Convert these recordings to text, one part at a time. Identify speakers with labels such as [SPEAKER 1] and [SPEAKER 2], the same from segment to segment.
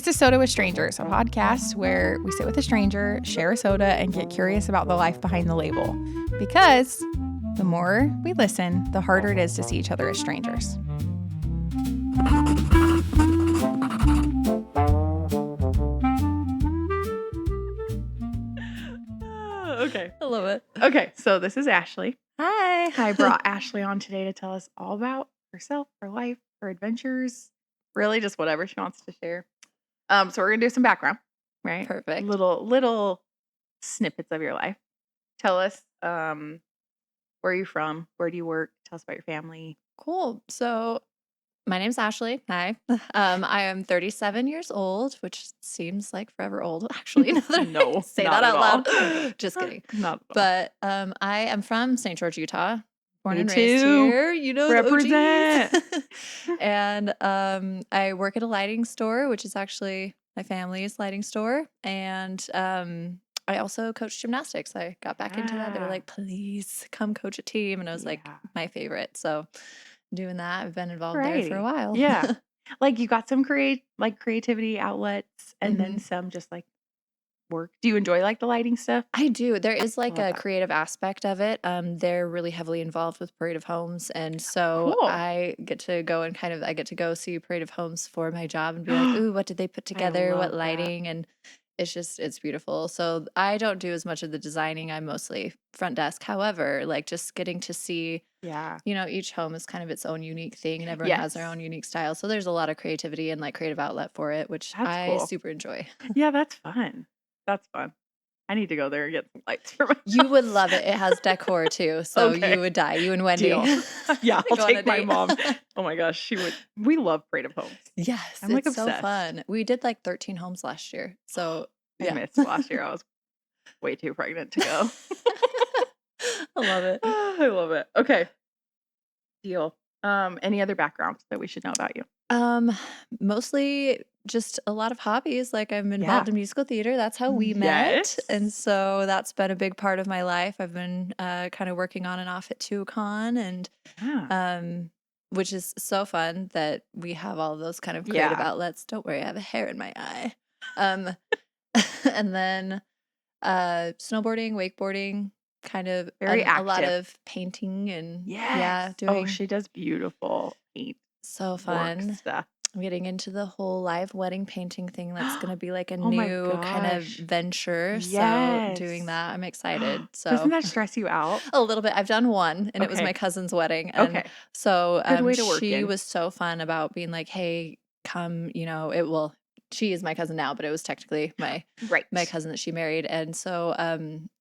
[SPEAKER 1] This is Soda with Strangers, a podcast where we sit with a stranger, share a soda, and get curious about the life behind the label. Because the more we listen, the harder it is to see each other as strangers. Okay.
[SPEAKER 2] I love it.
[SPEAKER 1] Okay, so this is Ashley.
[SPEAKER 2] Hi.
[SPEAKER 1] I brought Ashley on today to tell us all about herself, her life, her adventures, really just whatever she wants to share. So we're gonna do some background, right?
[SPEAKER 2] Perfect.
[SPEAKER 1] Little snippets of your life. Tell us where are you from? Where do you work? Tell us about your family.
[SPEAKER 2] Cool. So my name's Ashley. Hi. I am 37 years old, which seems like forever old, actually. Now that I
[SPEAKER 1] No,
[SPEAKER 2] say
[SPEAKER 1] not
[SPEAKER 2] that
[SPEAKER 1] at
[SPEAKER 2] out loud. Just kidding.
[SPEAKER 1] Not at all.
[SPEAKER 2] But I am from St. George, Utah. Born
[SPEAKER 1] Me
[SPEAKER 2] and raised
[SPEAKER 1] too.
[SPEAKER 2] here. You know,
[SPEAKER 1] Represent.
[SPEAKER 2] the OGs. And I work at a lighting store, which is actually my family's lighting store. And I also coach gymnastics. I got back into that. They were
[SPEAKER 1] Yeah.
[SPEAKER 2] like, please come coach a team. And I was like,
[SPEAKER 1] Yeah.
[SPEAKER 2] my favorite. So doing that, I've been involved there for a
[SPEAKER 1] Right.
[SPEAKER 2] while.
[SPEAKER 1] Yeah. Like you got some creativity outlets and then
[SPEAKER 2] Mhm.
[SPEAKER 1] some just like work. Do you enjoy like the lighting stuff?
[SPEAKER 2] I do. There is like
[SPEAKER 1] love
[SPEAKER 2] a
[SPEAKER 1] that.
[SPEAKER 2] creative aspect of it. They're really heavily involved with Parade of Homes, and so
[SPEAKER 1] Cool.
[SPEAKER 2] I get to go and I get to go see Parade of Homes for my job and be like, ooh, what did they put together? What
[SPEAKER 1] love that.
[SPEAKER 2] lighting? And it's beautiful. So I don't do as much of the designing. I'm mostly front desk. However, like just getting to see,
[SPEAKER 1] Yeah.
[SPEAKER 2] each home is kind of its own unique thing, and everyone has their
[SPEAKER 1] Yes.
[SPEAKER 2] own unique style. So there's a lot of creativity and like creative outlet for it, which
[SPEAKER 1] That's
[SPEAKER 2] I
[SPEAKER 1] cool.
[SPEAKER 2] super enjoy.
[SPEAKER 1] Yeah, that's fun. That's fun. I need to go there and get some lights for myself.
[SPEAKER 2] You would love it. It has decor too, so
[SPEAKER 1] Okay.
[SPEAKER 2] you would die. You and Wendy.
[SPEAKER 1] Deal. Yeah, I'll
[SPEAKER 2] Go on a
[SPEAKER 1] take my
[SPEAKER 2] date.
[SPEAKER 1] mom. Oh my gosh, she would. We love Parade of Homes.
[SPEAKER 2] Yes,
[SPEAKER 1] I'm, like,
[SPEAKER 2] it's so
[SPEAKER 1] obsessed.
[SPEAKER 2] fun. We did like 13 homes last year, so
[SPEAKER 1] I
[SPEAKER 2] yeah.
[SPEAKER 1] missed last year. I was way too pregnant to go.
[SPEAKER 2] I love it.
[SPEAKER 1] I love it. Okay. Deal. Any other backgrounds that we should know about you?
[SPEAKER 2] Mostly just a lot of hobbies. Like I'm
[SPEAKER 1] Yeah.
[SPEAKER 2] involved in musical theater. That's how we met,
[SPEAKER 1] Yes.
[SPEAKER 2] and so that's been a big part of my life. I've been kind of working on and off at TwoCon, and
[SPEAKER 1] Yeah.
[SPEAKER 2] which is so fun that we have all of those kind of creative
[SPEAKER 1] Yeah.
[SPEAKER 2] outlets. Don't worry, I have a hair in my eye. And then snowboarding, wakeboarding, kind of
[SPEAKER 1] Very
[SPEAKER 2] a lot
[SPEAKER 1] active.
[SPEAKER 2] of painting and
[SPEAKER 1] Yes. Oh,
[SPEAKER 2] doing
[SPEAKER 1] she does beautiful paint
[SPEAKER 2] so
[SPEAKER 1] work
[SPEAKER 2] fun.
[SPEAKER 1] stuff.
[SPEAKER 2] I'm getting into the whole live wedding painting thing. That's going to be like a
[SPEAKER 1] Oh my
[SPEAKER 2] new kind of
[SPEAKER 1] gosh.
[SPEAKER 2] venture. So doing
[SPEAKER 1] Yes.
[SPEAKER 2] that, I'm excited.
[SPEAKER 1] Doesn't
[SPEAKER 2] So
[SPEAKER 1] that stress you out?
[SPEAKER 2] a little bit. I've done one, and it was
[SPEAKER 1] Okay.
[SPEAKER 2] my cousin's wedding. And
[SPEAKER 1] Okay.
[SPEAKER 2] so
[SPEAKER 1] Good way to work
[SPEAKER 2] she
[SPEAKER 1] in.
[SPEAKER 2] was so fun about being like, hey, come, she is my cousin now, but it was technically my
[SPEAKER 1] Right.
[SPEAKER 2] cousin that she married. And so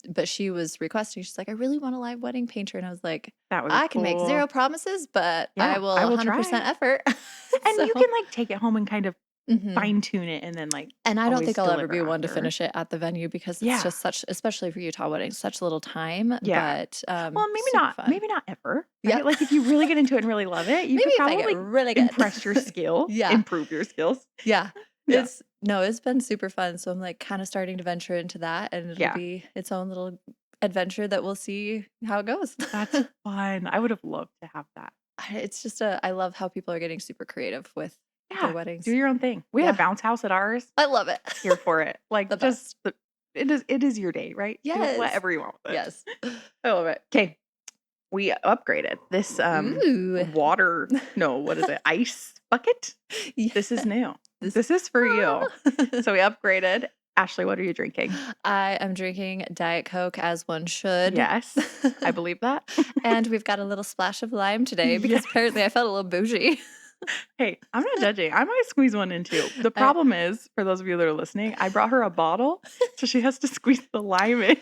[SPEAKER 2] but she was requesting, she's like, I really want a live wedding painter. And I was like,
[SPEAKER 1] That would be
[SPEAKER 2] I can make
[SPEAKER 1] cool.
[SPEAKER 2] 0 promises, but
[SPEAKER 1] Yeah,
[SPEAKER 2] I will
[SPEAKER 1] I will
[SPEAKER 2] 100%
[SPEAKER 1] try.
[SPEAKER 2] effort.
[SPEAKER 1] And
[SPEAKER 2] So,
[SPEAKER 1] you can like take it home and kind of
[SPEAKER 2] mhm.
[SPEAKER 1] fine tune it and then like
[SPEAKER 2] And I don't
[SPEAKER 1] always
[SPEAKER 2] think I'll ever
[SPEAKER 1] deliver
[SPEAKER 2] be one to
[SPEAKER 1] after.
[SPEAKER 2] finish it at the venue because it's
[SPEAKER 1] Yeah.
[SPEAKER 2] just such, especially for Utah weddings, such little time.
[SPEAKER 1] Yeah.
[SPEAKER 2] But
[SPEAKER 1] Well, maybe
[SPEAKER 2] super
[SPEAKER 1] not.
[SPEAKER 2] fun.
[SPEAKER 1] Maybe not ever.
[SPEAKER 2] Yeah.
[SPEAKER 1] Right? Like if you really get into it and really love it, you
[SPEAKER 2] Maybe
[SPEAKER 1] could
[SPEAKER 2] if I get
[SPEAKER 1] probably
[SPEAKER 2] really good.
[SPEAKER 1] impress your skill.
[SPEAKER 2] Yeah.
[SPEAKER 1] Improve your skills.
[SPEAKER 2] Yeah.
[SPEAKER 1] Yeah.
[SPEAKER 2] It's been super fun. So I'm like kind of starting to venture into that, and it'll
[SPEAKER 1] Yeah.
[SPEAKER 2] be its own little adventure that we'll see how it goes.
[SPEAKER 1] That's fun. I would have loved to have that.
[SPEAKER 2] It's just I love how people are getting super creative with their
[SPEAKER 1] Yeah.
[SPEAKER 2] weddings.
[SPEAKER 1] Do your own thing. We had a
[SPEAKER 2] Yeah.
[SPEAKER 1] bounce house at ours.
[SPEAKER 2] I love it.
[SPEAKER 1] Here for it. Like
[SPEAKER 2] The
[SPEAKER 1] just
[SPEAKER 2] best.
[SPEAKER 1] it is your day, right? Do
[SPEAKER 2] Yes.
[SPEAKER 1] whatever you want with it.
[SPEAKER 2] Yes.
[SPEAKER 1] I love it. Okay. We upgraded this
[SPEAKER 2] Ooh.
[SPEAKER 1] water. No, what is it? Ice bucket. This is new. This is for you. So we upgraded. Ashley, what are you drinking?
[SPEAKER 2] I am drinking Diet Coke as one should.
[SPEAKER 1] Yes, I believe that.
[SPEAKER 2] And we've got a little splash of lime today because
[SPEAKER 1] Yes.
[SPEAKER 2] apparently I felt a little bougie.
[SPEAKER 1] Hey, I'm not judging. I might squeeze one in too. The problem is, for those of you that are listening, I brought her a bottle, so she has to squeeze the lime in.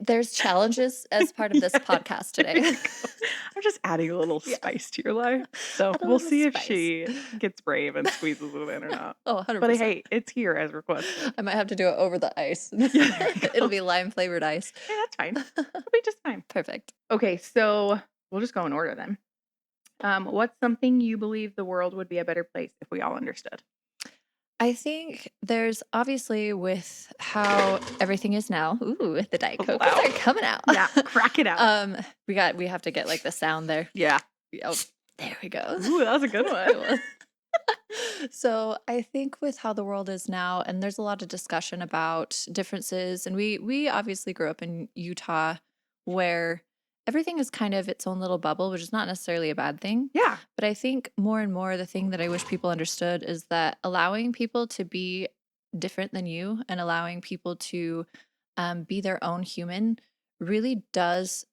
[SPEAKER 2] There's challenges as part of this
[SPEAKER 1] Yes,
[SPEAKER 2] podcast
[SPEAKER 1] there you
[SPEAKER 2] today.
[SPEAKER 1] go. I'm just adding a little
[SPEAKER 2] Yeah.
[SPEAKER 1] spice to your life. So
[SPEAKER 2] Add a
[SPEAKER 1] we'll
[SPEAKER 2] little
[SPEAKER 1] see if
[SPEAKER 2] spice.
[SPEAKER 1] she gets brave and squeezes it in or not.
[SPEAKER 2] Oh, 100%.
[SPEAKER 1] But hey, it's here as requested.
[SPEAKER 2] I might have to do it over the ice.
[SPEAKER 1] Yeah, there you
[SPEAKER 2] It'll
[SPEAKER 1] go.
[SPEAKER 2] be lime flavored ice.
[SPEAKER 1] Hey, that's fine. It'll be just fine.
[SPEAKER 2] Perfect.
[SPEAKER 1] Okay, so we'll just go in order then. What's something you believe the world would be a better place if we all understood?
[SPEAKER 2] I think there's obviously with how everything is now. Ooh, the Diet Coke
[SPEAKER 1] Wow.
[SPEAKER 2] are coming out.
[SPEAKER 1] Yeah, crack it out.
[SPEAKER 2] We have to get like the sound there.
[SPEAKER 1] Yeah.
[SPEAKER 2] Oh, there we go.
[SPEAKER 1] Ooh, that was a good one.
[SPEAKER 2] So I think with how the world is now, and there's a lot of discussion about differences, and we obviously grew up in Utah where everything is kind of its own little bubble, which is not necessarily a bad thing.
[SPEAKER 1] Yeah.
[SPEAKER 2] But I think more and more the thing that I wish people understood is that allowing people to be different than you and allowing people to be their own human really does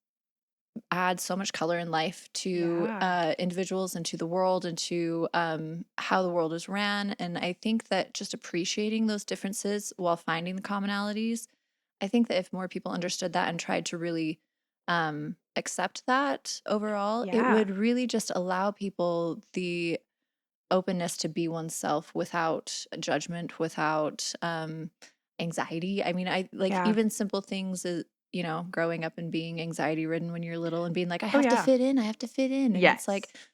[SPEAKER 2] add so much color in life to
[SPEAKER 1] Yeah.
[SPEAKER 2] individuals and to the world and to how the world is ran. And I think that just appreciating those differences while finding the commonalities, I think that if more people understood that and tried to really accept that overall, it
[SPEAKER 1] Yeah.
[SPEAKER 2] would really just allow people the openness to be oneself without judgment, without anxiety. I mean, I like
[SPEAKER 1] Yeah.
[SPEAKER 2] even simple things is, growing up and being anxiety ridden when you're little and being like, I
[SPEAKER 1] Oh
[SPEAKER 2] have to
[SPEAKER 1] yeah.
[SPEAKER 2] fit in, I have to fit in. And it's like
[SPEAKER 1] Yes.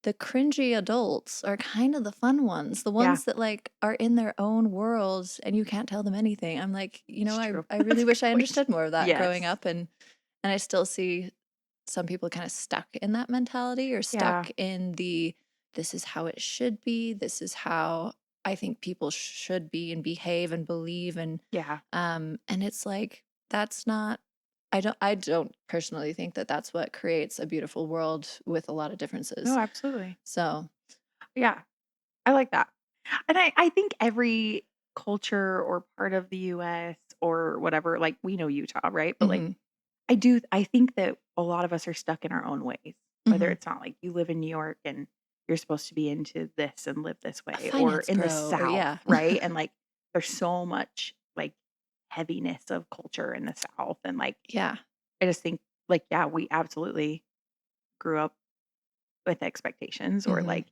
[SPEAKER 2] the cringy adults are kind of the fun ones, the
[SPEAKER 1] Yeah.
[SPEAKER 2] ones that like are in their own worlds and you can't tell them anything. I'm like,
[SPEAKER 1] It's true.
[SPEAKER 2] I
[SPEAKER 1] That's
[SPEAKER 2] really
[SPEAKER 1] a good
[SPEAKER 2] wish I
[SPEAKER 1] point.
[SPEAKER 2] understood more of that growing
[SPEAKER 1] Yes.
[SPEAKER 2] up, and I still see some people kind of stuck in that mentality or
[SPEAKER 1] Yeah.
[SPEAKER 2] stuck in the this is how it should be, this is how I think people should be and behave and believe,
[SPEAKER 1] Yeah.
[SPEAKER 2] and it's like that's not, I don't personally think that that's what creates a beautiful world with a lot of
[SPEAKER 1] No,
[SPEAKER 2] differences.
[SPEAKER 1] absolutely.
[SPEAKER 2] So
[SPEAKER 1] Yeah. I like that. And I think every culture or part of the US or whatever, like we know Utah, right? But like
[SPEAKER 2] mhm,
[SPEAKER 1] I think that a lot of us are stuck in our own ways. Whether
[SPEAKER 2] mhm.
[SPEAKER 1] it's not like you live in New York and you're supposed to be into this and live this
[SPEAKER 2] A
[SPEAKER 1] way, or
[SPEAKER 2] finance
[SPEAKER 1] in the
[SPEAKER 2] bro, or
[SPEAKER 1] South,
[SPEAKER 2] yeah.
[SPEAKER 1] right? And like there's so much like heaviness of culture in the South. And like
[SPEAKER 2] Yeah.
[SPEAKER 1] I just think like, yeah, we absolutely grew up with expectations or
[SPEAKER 2] Mhm.
[SPEAKER 1] like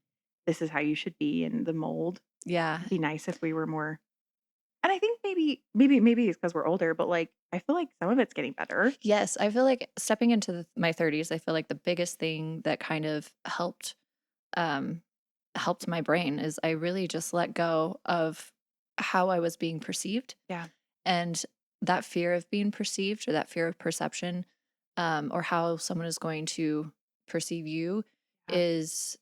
[SPEAKER 1] this is how you should be in the mold.
[SPEAKER 2] Yeah.
[SPEAKER 1] It'd be nice if we were more, and I think maybe it's because we're older, but like I feel like some of it's getting better.
[SPEAKER 2] Yes, I feel like stepping into my 30s, I feel like the biggest thing that kind of um helped my brain is I really just let go of how I was being perceived,
[SPEAKER 1] Yeah.
[SPEAKER 2] and that fear of being perceived or that fear of perception, or how someone is going to perceive you
[SPEAKER 1] Yeah.
[SPEAKER 2] is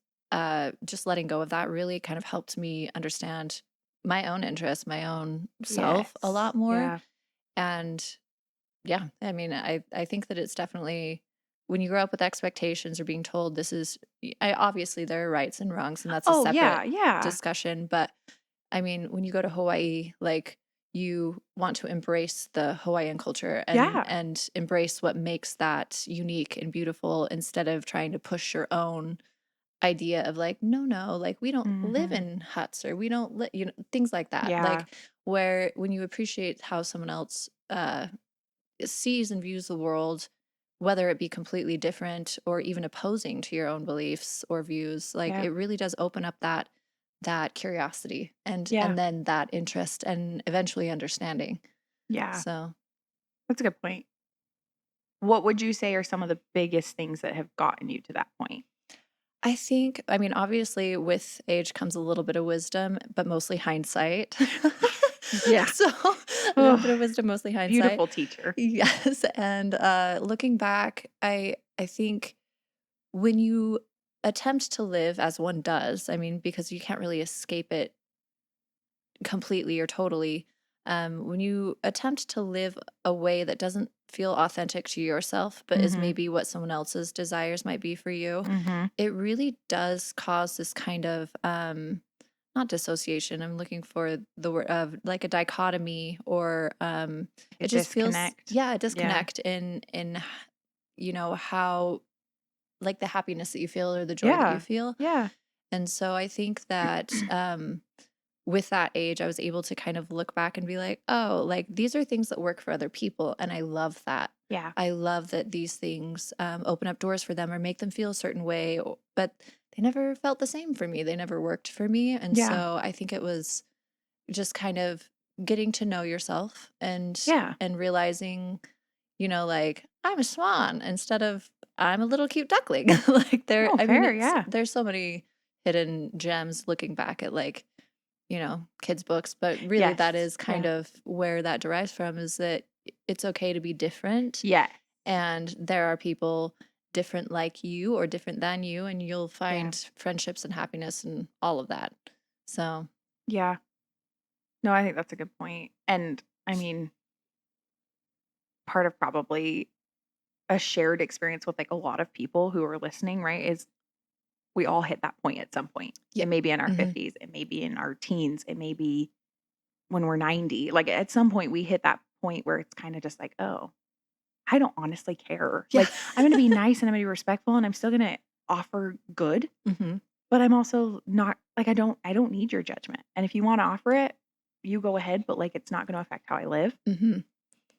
[SPEAKER 2] just letting go of that really kind of helped me understand my own interests, my own self a
[SPEAKER 1] Yes.
[SPEAKER 2] lot more.
[SPEAKER 1] Yeah.
[SPEAKER 2] And yeah, I mean, I think that it's definitely when you grow up with expectations or being told this is obviously there are rights and wrongs and that's a
[SPEAKER 1] Oh, yeah,
[SPEAKER 2] separate
[SPEAKER 1] yeah.
[SPEAKER 2] discussion, but I mean, when you go to Hawaii, like you want to embrace the Hawaiian culture and
[SPEAKER 1] Yeah.
[SPEAKER 2] embrace what makes that unique and beautiful instead of trying to push your own idea of like no, like we don't live
[SPEAKER 1] Mhm.
[SPEAKER 2] in huts or we don't things like that.
[SPEAKER 1] Yeah.
[SPEAKER 2] Like where when you appreciate how someone else sees and views the world, whether it be completely different or even opposing to your own beliefs or views, like
[SPEAKER 1] Yeah.
[SPEAKER 2] it really does open up that curiosity
[SPEAKER 1] Yeah.
[SPEAKER 2] and then that interest and eventually understanding.
[SPEAKER 1] Yeah.
[SPEAKER 2] So
[SPEAKER 1] That's a good point. What would you say are some of the biggest things that have gotten you to that point?
[SPEAKER 2] I think, I mean, obviously with age comes a little bit of wisdom, but mostly hindsight.
[SPEAKER 1] Yeah.
[SPEAKER 2] So a little bit
[SPEAKER 1] Oh,
[SPEAKER 2] of wisdom, mostly hindsight.
[SPEAKER 1] beautiful teacher.
[SPEAKER 2] Yes. And looking back, I think when you attempt to live as one does, I mean, because you can't really escape it completely or totally, when you attempt to live a way that doesn't feel authentic to yourself, but is
[SPEAKER 1] Mhm.
[SPEAKER 2] maybe what someone else's desires might be for you,
[SPEAKER 1] Mhm.
[SPEAKER 2] it really does cause this kind of not dissociation. I'm looking for the word of like a dichotomy, or
[SPEAKER 1] A
[SPEAKER 2] it just feels,
[SPEAKER 1] disconnect.
[SPEAKER 2] yeah, a
[SPEAKER 1] Yeah.
[SPEAKER 2] disconnect in how like the happiness that you feel or the joy that you
[SPEAKER 1] Yeah.
[SPEAKER 2] feel.
[SPEAKER 1] Yeah.
[SPEAKER 2] And so I think that with that age, I was able to kind of look back and be like, oh, like these are things that work for other people. And I love that.
[SPEAKER 1] Yeah.
[SPEAKER 2] I love that these things open up doors for them or make them feel a certain way, but they never felt the same for me. They never worked for me. And
[SPEAKER 1] Yeah.
[SPEAKER 2] so I think it was just kind of getting to know yourself
[SPEAKER 1] Yeah.
[SPEAKER 2] and realizing, like I'm a swan instead of I'm a little cute duckling. Like
[SPEAKER 1] No,
[SPEAKER 2] I mean,
[SPEAKER 1] fair, yeah.
[SPEAKER 2] there's so many hidden gems looking back at like, kids' books, but really that
[SPEAKER 1] Yes.
[SPEAKER 2] is kind
[SPEAKER 1] Yeah.
[SPEAKER 2] of where that derives from is that it's okay to be different,
[SPEAKER 1] Yes.
[SPEAKER 2] and there are people different like you or different than you, and you'll
[SPEAKER 1] Yeah.
[SPEAKER 2] find friendships and happiness and all of that. So,
[SPEAKER 1] Yeah. No, I think that's a good point. And I mean, part of probably a shared experience with like a lot of people who are listening, right, is we all hit that point at some point.
[SPEAKER 2] yeah.
[SPEAKER 1] It may be in our
[SPEAKER 2] hmm
[SPEAKER 1] 50s, it may be in our teens, it may be when we're 90. Like at some point we hit that point where it's kind of just like, oh, I don't honestly care.
[SPEAKER 2] Yeah.
[SPEAKER 1] Like I'm going to be nice and I'm going to be respectful and I'm still going to offer good,
[SPEAKER 2] hmm
[SPEAKER 1] but I'm also not like I don't need your judgment. And if you want to offer it, you go ahead, but like it's not going to affect how I live.
[SPEAKER 2] hmm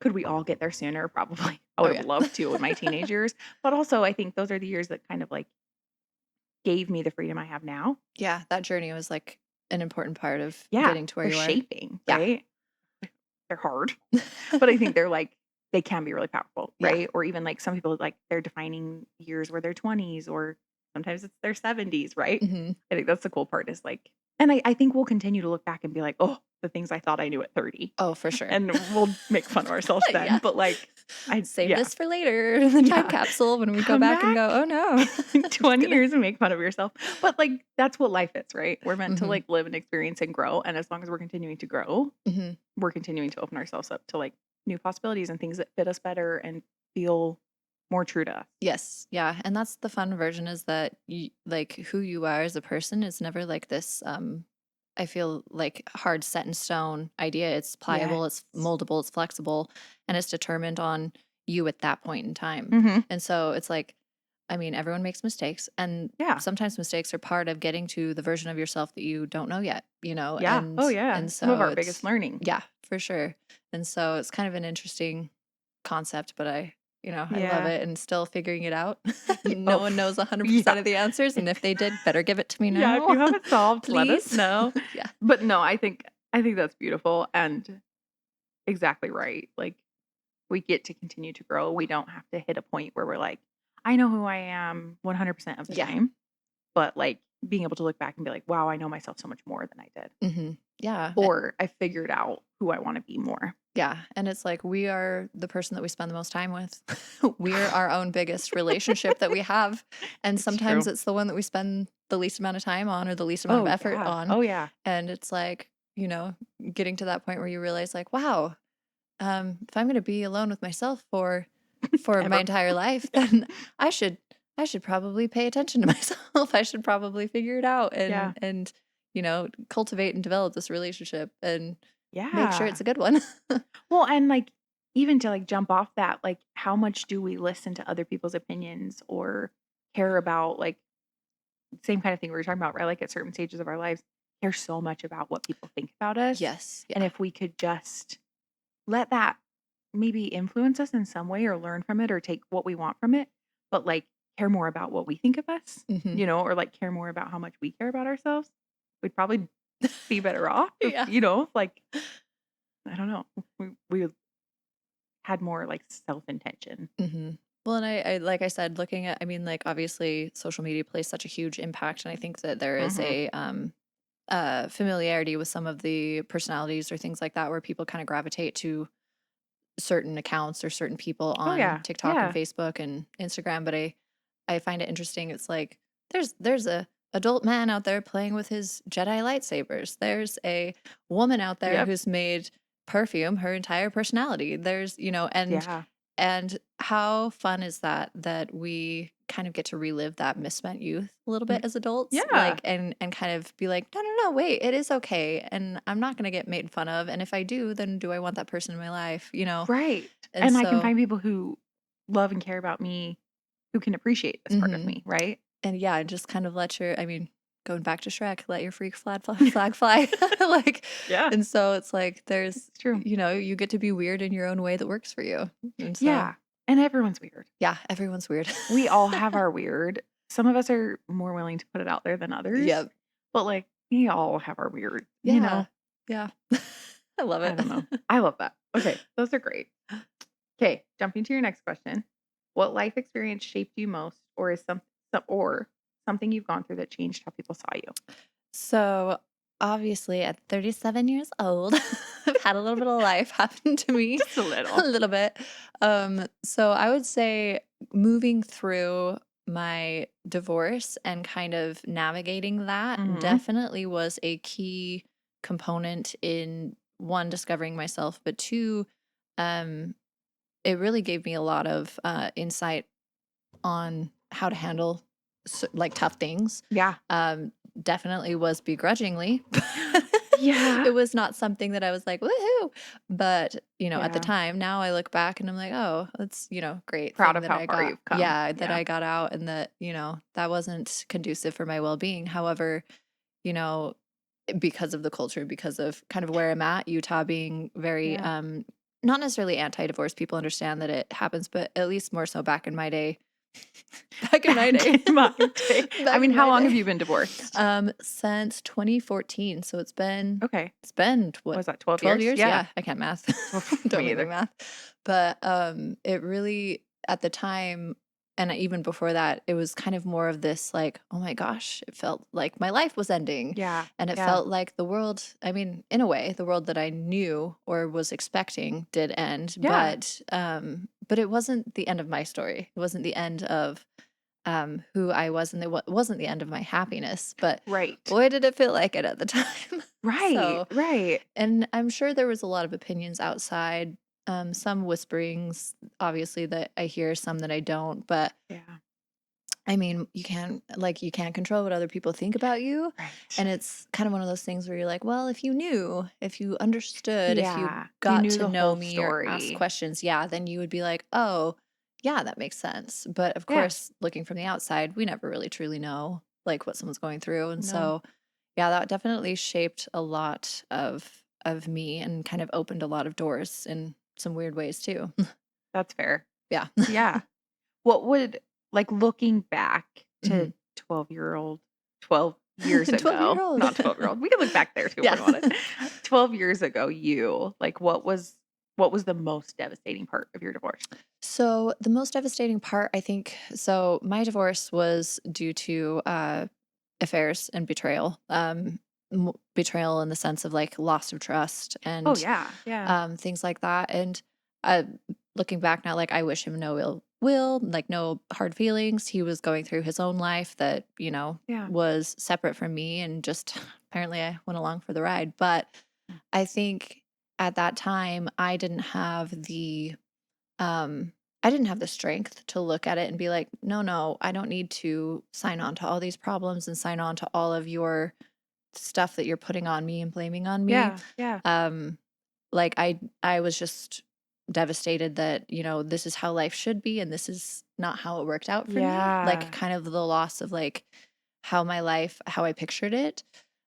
[SPEAKER 1] Could we all get there sooner? Probably. I
[SPEAKER 2] Oh,
[SPEAKER 1] would have
[SPEAKER 2] yeah.
[SPEAKER 1] loved to in my teenage years, but also I think those are the years that kind of like gave me the freedom I have now.
[SPEAKER 2] Yeah. That journey was like an important part of
[SPEAKER 1] Yeah,
[SPEAKER 2] getting to where
[SPEAKER 1] they're
[SPEAKER 2] you are.
[SPEAKER 1] shaping,
[SPEAKER 2] Yeah.
[SPEAKER 1] right? They're hard, but I think they're like they can be really powerful,
[SPEAKER 2] Yeah.
[SPEAKER 1] right? Or even like some people like they're defining years where they're 20s or sometimes it's their 70s, right?
[SPEAKER 2] hmm
[SPEAKER 1] I think that's the cool part is like, and I think we'll continue to look back and be like, oh, the things I thought I knew at 30.
[SPEAKER 2] Oh, for sure.
[SPEAKER 1] And we'll make fun of ourselves then.
[SPEAKER 2] Yeah.
[SPEAKER 1] But like,
[SPEAKER 2] Save
[SPEAKER 1] yeah,
[SPEAKER 2] this for later in the time
[SPEAKER 1] yeah.
[SPEAKER 2] capsule when we go
[SPEAKER 1] Come
[SPEAKER 2] back and
[SPEAKER 1] back
[SPEAKER 2] go, oh no.
[SPEAKER 1] in
[SPEAKER 2] Just
[SPEAKER 1] 20
[SPEAKER 2] gonna-
[SPEAKER 1] years and make fun of yourself. But like, that's what life is, right? We're meant to
[SPEAKER 2] Mhm,
[SPEAKER 1] like live and experience and grow. And as long as we're continuing to grow,
[SPEAKER 2] mhm.
[SPEAKER 1] we're continuing to open ourselves up to like new possibilities and things that fit us better and feel more true to us.
[SPEAKER 2] Yes. Yeah. And that's the fun version is that you, like who you are as a person is never like this I feel like hard set in stone idea. It's pliable, it's
[SPEAKER 1] Yes.
[SPEAKER 2] moldable, it's flexible, and it's determined on you at that point in time.
[SPEAKER 1] Mm-hmm.
[SPEAKER 2] And so it's like, I mean, everyone makes mistakes, and
[SPEAKER 1] Yeah.
[SPEAKER 2] sometimes mistakes are part of getting to the version of yourself that you don't know yet,
[SPEAKER 1] Yeah. Oh, yeah.
[SPEAKER 2] and
[SPEAKER 1] Some of
[SPEAKER 2] so
[SPEAKER 1] our biggest learning.
[SPEAKER 2] yeah, for sure. And so it's kind of an interesting concept, but I love
[SPEAKER 1] Yeah.
[SPEAKER 2] it and still figuring it out.
[SPEAKER 1] Yeah.
[SPEAKER 2] No
[SPEAKER 1] Oh,
[SPEAKER 2] one knows 100%
[SPEAKER 1] yeah.
[SPEAKER 2] of the answers, and if they did, better give it to me
[SPEAKER 1] Yeah. If
[SPEAKER 2] now.
[SPEAKER 1] you have it solved, let us
[SPEAKER 2] Please.
[SPEAKER 1] know.
[SPEAKER 2] Yeah.
[SPEAKER 1] But no, I think that's beautiful and exactly right. Like we get to continue to grow. We don't have to hit a point where we're like, I know who I am 100% of the
[SPEAKER 2] Yeah.
[SPEAKER 1] time. But like being able to look back and be like, wow, I know myself so much more than I did.
[SPEAKER 2] hmm Yeah.
[SPEAKER 1] Or I figured out who I want to be more.
[SPEAKER 2] Yeah. And it's like we are the person that we spend the most time with. We're our own biggest relationship that we have. And
[SPEAKER 1] It's
[SPEAKER 2] sometimes
[SPEAKER 1] true.
[SPEAKER 2] it's the one that we spend the least amount of time on or the least amount of
[SPEAKER 1] Oh,
[SPEAKER 2] effort
[SPEAKER 1] yeah.
[SPEAKER 2] on.
[SPEAKER 1] Oh, yeah.
[SPEAKER 2] And it's like, getting to that point where you realize, like, wow, if I'm going to be alone with myself for my
[SPEAKER 1] Ever.
[SPEAKER 2] entire life,
[SPEAKER 1] Yeah.
[SPEAKER 2] then I should probably pay attention to myself. I should probably figure it out
[SPEAKER 1] Yeah.
[SPEAKER 2] and cultivate and develop this relationship and make sure
[SPEAKER 1] Yeah.
[SPEAKER 2] it's a good one.
[SPEAKER 1] Well, and like even to like jump off that, like how much do we listen to other people's opinions or care about like same kind of thing we were talking about, right? Like at certain stages of our lives, care so much about what people think about us.
[SPEAKER 2] Yes.
[SPEAKER 1] And
[SPEAKER 2] Yeah.
[SPEAKER 1] if we could just let that maybe influence us in some way or learn from it or take what we want from it, but like care more about what we think of us,
[SPEAKER 2] hmm
[SPEAKER 1] or like care more about how much we care about ourselves, we'd probably be better off. If,
[SPEAKER 2] Yeah.
[SPEAKER 1] like, I don't know, we had more like self intention.
[SPEAKER 2] hmm Well, and I like I said, looking at, I mean, like obviously social media plays such a huge impact, and I think that there is
[SPEAKER 1] Hmm.
[SPEAKER 2] a familiarity with some of the personalities or things like that, where people kind of gravitate to certain accounts or certain people
[SPEAKER 1] Oh,
[SPEAKER 2] on
[SPEAKER 1] yeah.
[SPEAKER 2] TikTok and
[SPEAKER 1] Yeah.
[SPEAKER 2] Facebook and Instagram. But I find it interesting. It's like there's a adult man out there playing with his Jedi lightsabers. There's a woman out there
[SPEAKER 1] Yep.
[SPEAKER 2] who's made perfume her entire personality. There's,
[SPEAKER 1] Yeah.
[SPEAKER 2] and how fun is that we kind of get to relive that misspent youth a little bit as adults,
[SPEAKER 1] Yeah.
[SPEAKER 2] like and kind of be like, no, no, no, wait, it is okay, and I'm not gonna get made fun of, and if I do, then do I want that person in my life,
[SPEAKER 1] Right.
[SPEAKER 2] And
[SPEAKER 1] And I can
[SPEAKER 2] so,
[SPEAKER 1] find people who love and care about me who can appreciate this part of
[SPEAKER 2] mhm.
[SPEAKER 1] me, right?
[SPEAKER 2] And yeah, and just kind of I mean, going back to Shrek, let your freak flag fly, like,
[SPEAKER 1] Yeah,
[SPEAKER 2] and so it's like
[SPEAKER 1] it's true.
[SPEAKER 2] you get to be weird in your own way that works for you, and so
[SPEAKER 1] Yeah. And everyone's weird.
[SPEAKER 2] yeah, everyone's weird.
[SPEAKER 1] We all have our weird. Some of us are more willing to put it out there than others,
[SPEAKER 2] Yep.
[SPEAKER 1] but like we all have our weird,
[SPEAKER 2] Yeah. Yeah. I love
[SPEAKER 1] I
[SPEAKER 2] it.
[SPEAKER 1] don't know. I love that. Okay, those are great. Okay, jumping to your next question. What life experience shaped you most or is or something you've gone through that changed how people saw you?
[SPEAKER 2] So, obviously, at 37 years old, I've had a little bit of life happen to me,
[SPEAKER 1] Just a
[SPEAKER 2] a
[SPEAKER 1] little.
[SPEAKER 2] little bit. So I would say moving through my divorce and kind of navigating that
[SPEAKER 1] Mhm.
[SPEAKER 2] definitely was a key component in one, discovering myself, but two, um, it really gave me a lot of insight on how to handle like tough things.
[SPEAKER 1] Yeah.
[SPEAKER 2] Um, Definitely was begrudgingly.
[SPEAKER 1] Yeah.
[SPEAKER 2] It was not something that I was like, woohoo. But, at the
[SPEAKER 1] Yeah.
[SPEAKER 2] time, now I look back and I'm like, oh, that's, great
[SPEAKER 1] Proud
[SPEAKER 2] thing
[SPEAKER 1] of
[SPEAKER 2] that
[SPEAKER 1] how
[SPEAKER 2] I
[SPEAKER 1] far
[SPEAKER 2] got.
[SPEAKER 1] you've come.
[SPEAKER 2] Yeah, that
[SPEAKER 1] Yeah.
[SPEAKER 2] I got out and that, that wasn't conducive for my well being. However, you know, because of the culture, because of kind of where I'm at, Utah being very,
[SPEAKER 1] Yeah.
[SPEAKER 2] not necessarily anti divorce, people understand that it happens, but at least more so back in my day. Back in my
[SPEAKER 1] Back
[SPEAKER 2] day.
[SPEAKER 1] in my day. I
[SPEAKER 2] Back
[SPEAKER 1] mean,
[SPEAKER 2] in
[SPEAKER 1] how
[SPEAKER 2] my
[SPEAKER 1] long have
[SPEAKER 2] day.
[SPEAKER 1] you been divorced?
[SPEAKER 2] Since 2014, so
[SPEAKER 1] Okay.
[SPEAKER 2] it's been
[SPEAKER 1] What
[SPEAKER 2] what,
[SPEAKER 1] was that, 12
[SPEAKER 2] 12
[SPEAKER 1] years?
[SPEAKER 2] years?
[SPEAKER 1] Yeah.
[SPEAKER 2] Yeah, I can't math.
[SPEAKER 1] Oof,
[SPEAKER 2] Don't
[SPEAKER 1] me
[SPEAKER 2] make me
[SPEAKER 1] either.
[SPEAKER 2] math. But it really at the time and even before that, it was kind of more of this like, oh my gosh, it felt like my life was ending.
[SPEAKER 1] Yeah.
[SPEAKER 2] And it
[SPEAKER 1] Yeah.
[SPEAKER 2] felt like the world, I mean, in a way, the world that I knew or was expecting did end,
[SPEAKER 1] Yeah.
[SPEAKER 2] but it wasn't the end of my story. It wasn't the end of who I was, and it wasn't the end of my happiness, but
[SPEAKER 1] Right.
[SPEAKER 2] boy, did it feel like it at the time.
[SPEAKER 1] Right.
[SPEAKER 2] So,
[SPEAKER 1] Right.
[SPEAKER 2] and I'm sure there was a lot of opinions outside, some whisperings, obviously, that I hear, some that I don't, but
[SPEAKER 1] Yeah.
[SPEAKER 2] I mean, you can't control what other people think about you.
[SPEAKER 1] Right.
[SPEAKER 2] And it's kind of one of those things where you're like, well, if you knew, if you understood, if you
[SPEAKER 1] Yeah. If you
[SPEAKER 2] got
[SPEAKER 1] knew
[SPEAKER 2] to
[SPEAKER 1] the
[SPEAKER 2] know
[SPEAKER 1] whole
[SPEAKER 2] me or ask
[SPEAKER 1] story.
[SPEAKER 2] questions, yeah, then you would be like, oh, yeah, that makes sense. But of
[SPEAKER 1] Yeah.
[SPEAKER 2] course, looking from the outside, we never really truly know like what someone's going through. And
[SPEAKER 1] No.
[SPEAKER 2] so, yeah, that definitely shaped a lot of me and kind of opened a lot of doors in some weird ways too.
[SPEAKER 1] That's fair.
[SPEAKER 2] Yeah.
[SPEAKER 1] Yeah. What would like, looking back
[SPEAKER 2] Mhm.
[SPEAKER 1] to 12 years
[SPEAKER 2] 12-year
[SPEAKER 1] ago,
[SPEAKER 2] old.
[SPEAKER 1] not 12-year-old, we can look back there too if
[SPEAKER 2] Yeah.
[SPEAKER 1] we wanted. 12 years ago, like, what was the most devastating part of your divorce?
[SPEAKER 2] So the most devastating part, I think, so my divorce was due to affairs and betrayal. Betrayal in the sense of like loss of trust
[SPEAKER 1] Oh,
[SPEAKER 2] and
[SPEAKER 1] yeah, yeah,
[SPEAKER 2] things like that. And uh, looking back now, like I wish him no ill will, like no hard feelings. He was going through his own life that
[SPEAKER 1] yeah.
[SPEAKER 2] was separate from me, and just apparently I went along for the ride. But
[SPEAKER 1] Mm.
[SPEAKER 2] I think at that time um, I didn't have the strength to look at it and be like, no, no, I don't need to sign on to all these problems and sign on to all of your stuff that you're putting on me and blaming on me.
[SPEAKER 1] Yeah, yeah,
[SPEAKER 2] Um, like I was just devastated that, this is how life should be and this is not how it worked out for me. Like
[SPEAKER 1] yeah,
[SPEAKER 2] kind of the loss of like how I pictured it.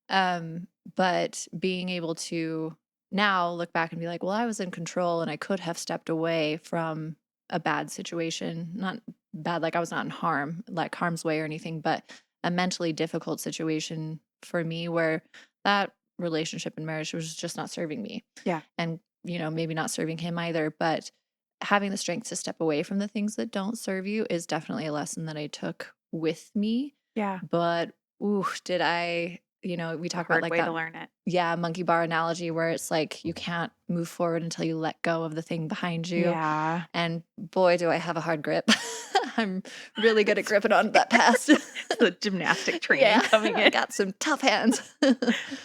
[SPEAKER 2] Um, but being able to now look back and be like, well, I was in control and I could have stepped away from a bad situation. Not bad, like I was not in like harm's way or anything, but a mentally difficult situation for me where that relationship and marriage was just not serving me.
[SPEAKER 1] yeah,
[SPEAKER 2] And, maybe not serving him either. But having the strength to step away from the things that don't serve you is definitely a lesson that I took with me.
[SPEAKER 1] yeah.
[SPEAKER 2] But ooh, did I, we
[SPEAKER 1] The
[SPEAKER 2] talk about
[SPEAKER 1] hard
[SPEAKER 2] like
[SPEAKER 1] way to
[SPEAKER 2] that,
[SPEAKER 1] learn it.
[SPEAKER 2] yeah, monkey bar analogy where it's like you can't move forward until you let go of the thing behind you.
[SPEAKER 1] Yeah.
[SPEAKER 2] And boy, do I have a hard grip. I'm really good at
[SPEAKER 1] It's
[SPEAKER 2] gripping onto that past.
[SPEAKER 1] it's the gymnastic training
[SPEAKER 2] Yeah,
[SPEAKER 1] coming
[SPEAKER 2] I
[SPEAKER 1] in.
[SPEAKER 2] got some tough hands.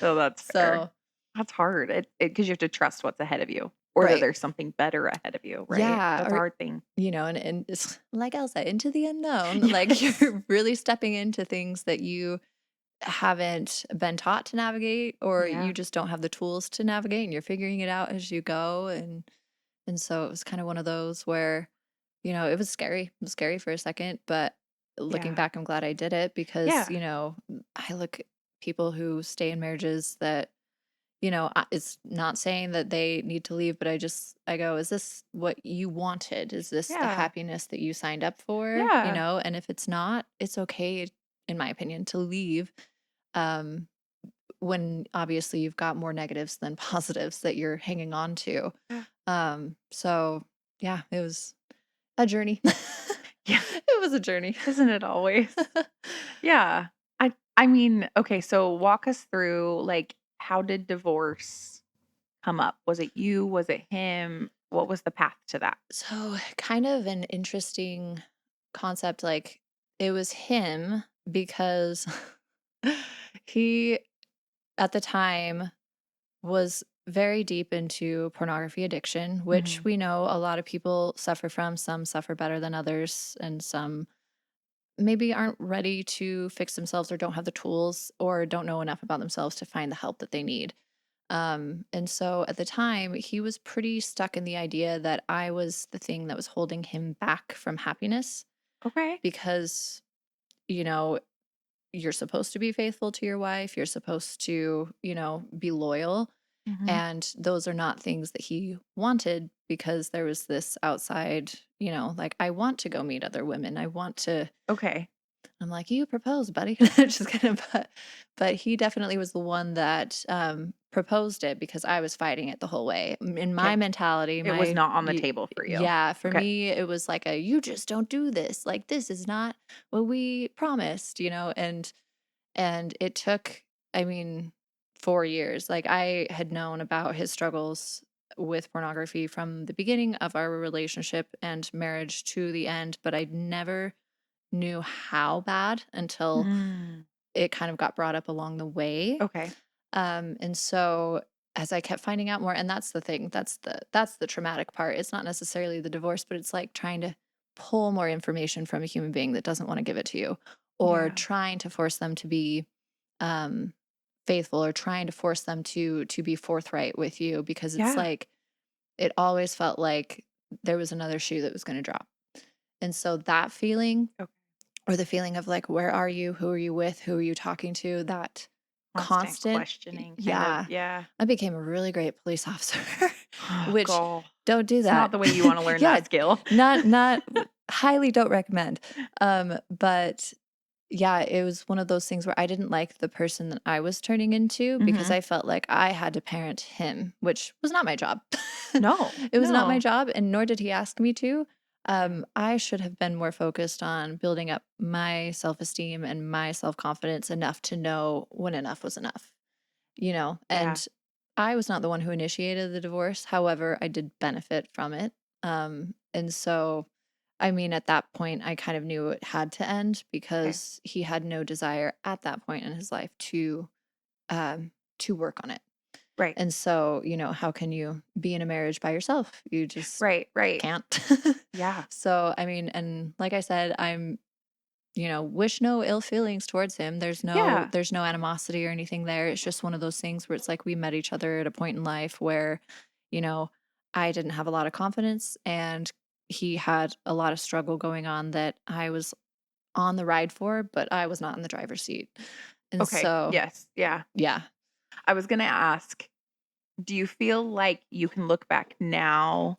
[SPEAKER 1] Oh, that's fair.
[SPEAKER 2] So,
[SPEAKER 1] That's hard. Because you have to trust what's ahead of you or that
[SPEAKER 2] right.
[SPEAKER 1] there's something better ahead of you, right?
[SPEAKER 2] Yeah.
[SPEAKER 1] That's a
[SPEAKER 2] Or,
[SPEAKER 1] hard thing.
[SPEAKER 2] and it's like Elsa, into the unknown. Like
[SPEAKER 1] Yes.
[SPEAKER 2] you're really stepping into things that you haven't been taught to navigate, or you
[SPEAKER 1] Yeah.
[SPEAKER 2] just don't have the tools to navigate and you're figuring it out as you go. And so it was kind of one of those where, it was scary. It was scary for a second, but looking
[SPEAKER 1] Yeah.
[SPEAKER 2] back, I'm glad I did it because,
[SPEAKER 1] Yeah.
[SPEAKER 2] I look at people who stay in marriages that, it's not saying that they need to leave, but I go, is this what you wanted? Is this the
[SPEAKER 1] Yeah.
[SPEAKER 2] happiness that you signed up for?
[SPEAKER 1] Yeah.
[SPEAKER 2] And if it's not, it's okay, in my opinion, to leave. Um, when obviously you've got more negatives than positives that you're hanging on to.
[SPEAKER 1] Yeah.
[SPEAKER 2] So yeah, it was a journey.
[SPEAKER 1] Yeah.
[SPEAKER 2] It was a journey.
[SPEAKER 1] Isn't it always? Yeah. I mean, okay, so walk us through, like, how did divorce come up? Was it you? Was it him? What was the path to that?
[SPEAKER 2] So kind of an interesting concept. Like it was him because he, at the time, was very deep into pornography addiction, which
[SPEAKER 1] Mhm.
[SPEAKER 2] we know a lot of people suffer from. Some suffer better than others, and some maybe aren't ready to fix themselves or don't have the tools or don't know enough about themselves to find the help that they need. And so at the time, he was pretty stuck in the idea that I was the thing that was holding him back from happiness
[SPEAKER 1] Okay.
[SPEAKER 2] because, you know, you're supposed to be faithful to your wife, you're supposed to, be loyal.
[SPEAKER 1] Mhm.
[SPEAKER 2] And those are not things that he wanted because there was this outside, like, I want to go meet other women. I want to,
[SPEAKER 1] Okay.
[SPEAKER 2] I'm like, you propose, buddy. Just kind of, but he definitely was the one that proposed it because I was fighting it the whole way. In my
[SPEAKER 1] Okay.
[SPEAKER 2] mentality,
[SPEAKER 1] It was not on the table for you.
[SPEAKER 2] yeah, for
[SPEAKER 1] Okay.
[SPEAKER 2] me, it was like you just don't do this. Like, this is not what we promised, and it took, I mean, 4 years. Like, I had known about his struggles with pornography from the beginning of our relationship and marriage to the end, but I never knew how bad until
[SPEAKER 1] Mm.
[SPEAKER 2] it kind of got brought up along the way.
[SPEAKER 1] Okay.
[SPEAKER 2] And so as I kept finding out more, and that's the thing, that's the traumatic part. It's not necessarily the divorce, but it's like trying to pull more information from a human being that doesn't want to give it to you, or
[SPEAKER 1] Yeah.
[SPEAKER 2] trying to force them to be um faithful, or trying to force them to be forthright with you, because it's
[SPEAKER 1] Yeah.
[SPEAKER 2] like it always felt like there was another shoe that was going to drop. And so that feeling,
[SPEAKER 1] Okay.
[SPEAKER 2] or the feeling of like, where are you? Who are you with? Who are you talking to? That
[SPEAKER 1] Constant
[SPEAKER 2] constant,
[SPEAKER 1] questioning kind of.
[SPEAKER 2] yeah.
[SPEAKER 1] Yeah.
[SPEAKER 2] I became a really great police officer,
[SPEAKER 1] Oh,
[SPEAKER 2] which
[SPEAKER 1] God.
[SPEAKER 2] don't do
[SPEAKER 1] It's not
[SPEAKER 2] that.
[SPEAKER 1] the way you wanna learn
[SPEAKER 2] Yeah,
[SPEAKER 1] that skill.
[SPEAKER 2] not highly don't recommend. But yeah, it was one of those things where I didn't like the person that I was turning into because
[SPEAKER 1] Mhm.
[SPEAKER 2] I felt like I had to parent him, which was not my job.
[SPEAKER 1] No.
[SPEAKER 2] It was not my
[SPEAKER 1] No.
[SPEAKER 2] job, and nor did he ask me to.
[SPEAKER 1] Yeah.
[SPEAKER 2] I should have been more focused on building up my self esteem and my self confidence enough to know when enough was enough,
[SPEAKER 1] Yeah.
[SPEAKER 2] and I was not the one who initiated the divorce. However, I did benefit from it. And so, I mean, at that point, I kind of knew it had to end
[SPEAKER 1] Okay.
[SPEAKER 2] because he had no desire at that point in his life to work on it.
[SPEAKER 1] Right.
[SPEAKER 2] And so, how can you be in a marriage by yourself? You just
[SPEAKER 1] Right, right.
[SPEAKER 2] can't.
[SPEAKER 1] Yeah.
[SPEAKER 2] So, I mean, and like I said, wish no ill feelings towards him.
[SPEAKER 1] Yeah.
[SPEAKER 2] There's no animosity or anything there. It's just one of those things where it's like we met each other at a point in life where, you know, I didn't have a lot of confidence and he had a lot of struggle going on that I was on the ride for, but I was not in the driver's seat. And
[SPEAKER 1] Okay.
[SPEAKER 2] so,
[SPEAKER 1] Yes. Yeah.
[SPEAKER 2] yeah.
[SPEAKER 1] I was gonna ask, do you feel like you can look back now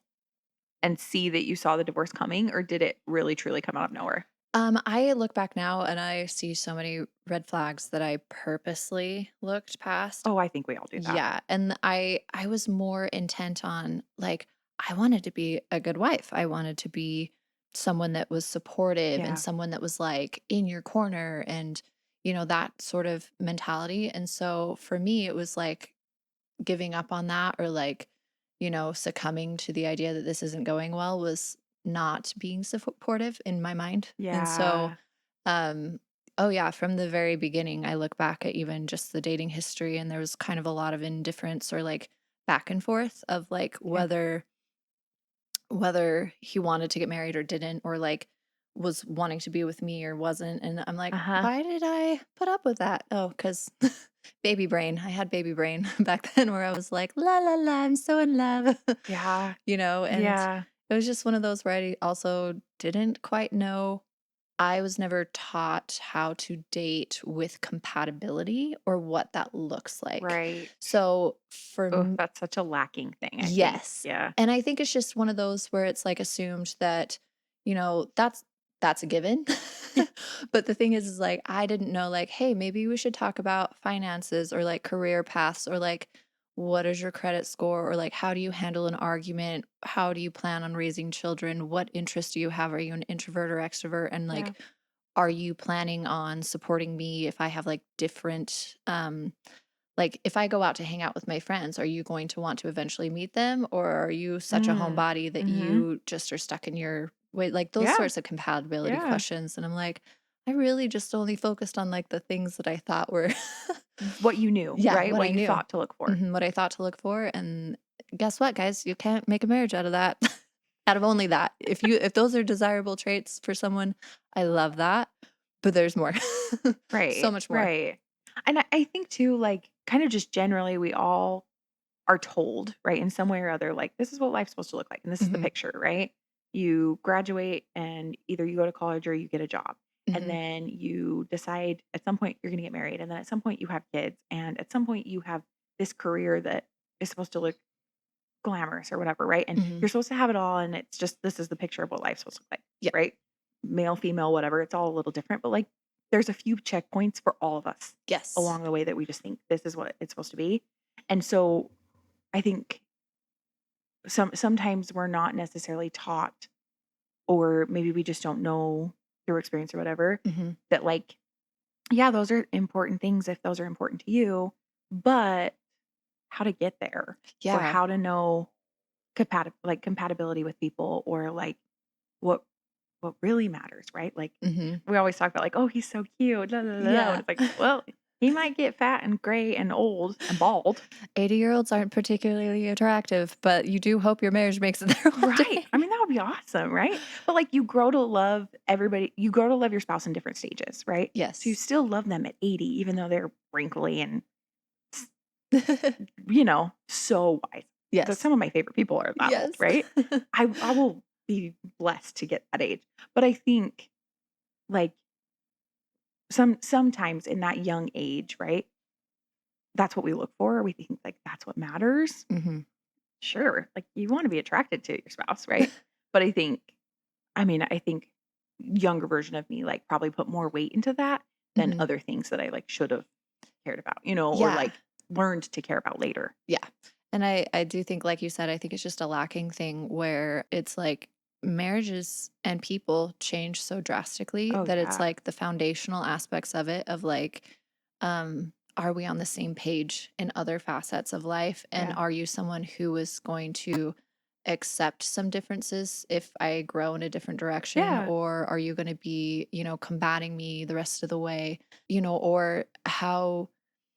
[SPEAKER 1] and see that you saw the divorce coming, or did it really truly come out of nowhere?
[SPEAKER 2] I look back now and I see so many red flags that I purposely looked past.
[SPEAKER 1] Oh, I think we all do that.
[SPEAKER 2] Yeah, and I was more intent on, like, I wanted to be a good wife. I wanted to be someone that was supportive and
[SPEAKER 1] Yeah.
[SPEAKER 2] someone that was like in your corner, and that sort of mentality. And so for me it was like giving up on that, or like, succumbing to the idea that this isn't going well, was not being supportive in my mind. And so
[SPEAKER 1] Yeah.
[SPEAKER 2] um oh yeah, from the very beginning I look back at even just the dating history, and there was kind of a lot of indifference, or like back and forth of like
[SPEAKER 1] Okay.
[SPEAKER 2] whether he wanted to get married or didn't, or like was wanting to be with me or wasn't. And I'm like,
[SPEAKER 1] Uh-huh.
[SPEAKER 2] why did I put up with that? Oh, because baby brain. I had baby brain back then, where I was like, la la la, I'm so in love,
[SPEAKER 1] Yeah.
[SPEAKER 2] and
[SPEAKER 1] Yeah.
[SPEAKER 2] it was just one of those where I also didn't quite know. I was never taught how to date with compatibility or what that looks like.
[SPEAKER 1] Right.
[SPEAKER 2] So
[SPEAKER 1] Oh, that's such a lacking thing, I think.
[SPEAKER 2] yes.
[SPEAKER 1] Yeah.
[SPEAKER 2] And I think it's just one of those where it's like assumed that, that's a given. But the thing is like I didn't know, like, hey, maybe we should talk about finances, or like career paths, or like what is your credit score, or like how do you handle an argument? How do you plan on raising children? What interests do you have? Are you an introvert or extrovert? And
[SPEAKER 1] Yeah.
[SPEAKER 2] like, are you planning on supporting me if I have like different like, if I go out to hang out with my friends, are you going to want to eventually meet them? Or are you such a
[SPEAKER 1] Mm.
[SPEAKER 2] homebody that
[SPEAKER 1] Mhm.
[SPEAKER 2] you just are stuck in your way? Like those
[SPEAKER 1] Yeah.
[SPEAKER 2] sorts of compatibility
[SPEAKER 1] Yeah.
[SPEAKER 2] questions. And I'm like, I really just only focused on like the things that I thought were
[SPEAKER 1] What you knew,
[SPEAKER 2] yeah,
[SPEAKER 1] right?
[SPEAKER 2] what
[SPEAKER 1] What
[SPEAKER 2] I
[SPEAKER 1] you
[SPEAKER 2] knew.
[SPEAKER 1] thought to look for.
[SPEAKER 2] What I thought to look for, and guess what, guys? You can't make a marriage out of that. Out of only that. If those are desirable traits for someone, I love that, but there's more. So
[SPEAKER 1] Right,
[SPEAKER 2] much more.
[SPEAKER 1] right. And I think too, like, kind of just generally, we all are told, right, in some way or other, like, this is what life's supposed to look like, and this is the
[SPEAKER 2] Mhm,
[SPEAKER 1] picture, right? You graduate and either you go to college or you get a job. And
[SPEAKER 2] mhm,
[SPEAKER 1] then you decide at some point you're going to get married. And then at some point you have kids. And at some point you have this career that is supposed to look glamorous or whatever, right? And
[SPEAKER 2] mhm.
[SPEAKER 1] you're supposed to have it all. And it's just, this is the picture of what life's supposed to look like,
[SPEAKER 2] Yep.
[SPEAKER 1] right? Male, female, whatever. It's all a little different. But like, there's a few checkpoints for all of us
[SPEAKER 2] Yes.
[SPEAKER 1] along the way that we just think this is what it's supposed to be. And so I think sometimes we're not necessarily taught, or maybe we just don't know through experience or whatever,
[SPEAKER 2] Mhm.
[SPEAKER 1] that like, yeah, those are important things if those are important to you, but how to get there, or
[SPEAKER 2] Yeah.
[SPEAKER 1] how to know compatibility with people, or like what what really matters, right? Like,
[SPEAKER 2] Mhm.
[SPEAKER 1] we always talk about like, oh, he's so cute, la, la, la, la," when
[SPEAKER 2] Yeah.
[SPEAKER 1] it's like, well, he might get fat and gray and old and bald.
[SPEAKER 2] 80-year-olds aren't particularly attractive, but you do hope your marriage makes it there one
[SPEAKER 1] Right. I
[SPEAKER 2] day.
[SPEAKER 1] mean, that would be awesome, right? But like, you grow to love everybody, you grow to love your spouse in different stages, right? So you
[SPEAKER 2] Yes.
[SPEAKER 1] still love them at 80, even though they're wrinkly and, s- so wise.
[SPEAKER 2] Yes.
[SPEAKER 1] Some of my favorite people are that old,
[SPEAKER 2] Yes.
[SPEAKER 1] right? I will be blessed to get that age. But I think like sometimes in that young age, right? That's what we look for. We think like that's what matters.
[SPEAKER 2] Mhm.
[SPEAKER 1] Sure. Like, you want to be attracted to your spouse, right? But I think younger version of me, like, probably put more weight into that than
[SPEAKER 2] Mhm.
[SPEAKER 1] other things that I, like, should have cared about, or,
[SPEAKER 2] Yeah.
[SPEAKER 1] like, learned to care about later.
[SPEAKER 2] Yeah. And I do think, like you said, I think it's just a lacking thing where it's like marriages and people change so drastically
[SPEAKER 1] Oh,
[SPEAKER 2] that it's
[SPEAKER 1] yeah.
[SPEAKER 2] like the foundational aspects of it of like, are we on the same page in other facets of life? And
[SPEAKER 1] Yeah.
[SPEAKER 2] are you someone who is going to accept some differences if I grow in a different direction?
[SPEAKER 1] Yeah.
[SPEAKER 2] Or are you going to be, combating me the rest of the way? Or how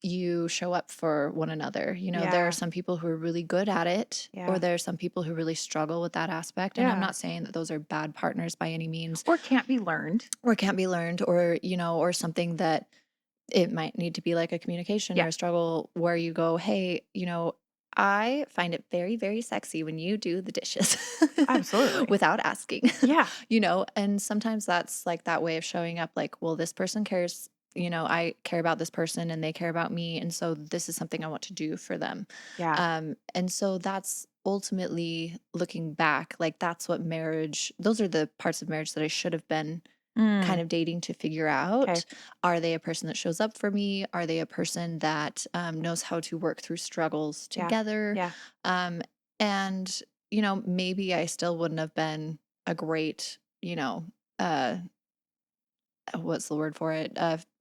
[SPEAKER 2] you show up for one another. There are
[SPEAKER 1] Yeah.
[SPEAKER 2] some people who are really good at it, or
[SPEAKER 1] Yeah.
[SPEAKER 2] there are some people who really struggle with that aspect. And I'm
[SPEAKER 1] Yeah.
[SPEAKER 2] not saying that those are bad partners by any means,
[SPEAKER 1] Or can't be learned.
[SPEAKER 2] or can't be learned, or something that it might need to be like a communication or
[SPEAKER 1] Yeah.
[SPEAKER 2] a struggle where you go, hey, I find it very, very sexy when you do the dishes
[SPEAKER 1] Absolutely.
[SPEAKER 2] without asking,
[SPEAKER 1] Yeah.
[SPEAKER 2] and sometimes that's like that way of showing up like, well, this person cares, I care about this person and they care about me. And so this is something I want to do for them.
[SPEAKER 1] Yeah.
[SPEAKER 2] And so that's ultimately looking back, like that's what those are the parts of marriage that I should have been kind
[SPEAKER 1] Mm.
[SPEAKER 2] of dating to figure
[SPEAKER 1] Okay.
[SPEAKER 2] out, are they a person that shows up for me? Are they a person that knows how to work through struggles
[SPEAKER 1] Yeah.
[SPEAKER 2] together?
[SPEAKER 1] Yeah.
[SPEAKER 2] Um, and, maybe I still wouldn't have been a great, uh, what's the word for it?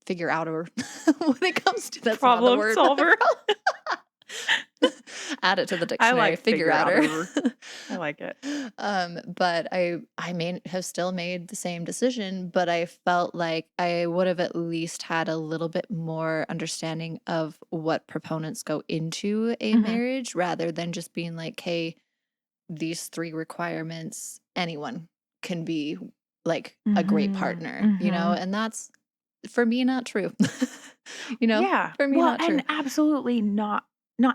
[SPEAKER 2] Figure outer when it comes to that's not the
[SPEAKER 1] Problem
[SPEAKER 2] word.
[SPEAKER 1] solver.
[SPEAKER 2] Add it to the
[SPEAKER 1] I
[SPEAKER 2] dictionary,
[SPEAKER 1] like
[SPEAKER 2] figure
[SPEAKER 1] figure
[SPEAKER 2] outer.
[SPEAKER 1] outer. I like it.
[SPEAKER 2] But I may have still made the same decision, but I felt like I would have at least had a little bit more understanding of what proponents go into a
[SPEAKER 1] Mhm.
[SPEAKER 2] marriage rather than just being like, hey, these three requirements, anyone can be like a great
[SPEAKER 1] Mhm.
[SPEAKER 2] partner,
[SPEAKER 1] Mhm.
[SPEAKER 2] and that's for me not true.
[SPEAKER 1] Yeah.
[SPEAKER 2] For me
[SPEAKER 1] Well,
[SPEAKER 2] not true.
[SPEAKER 1] and absolutely not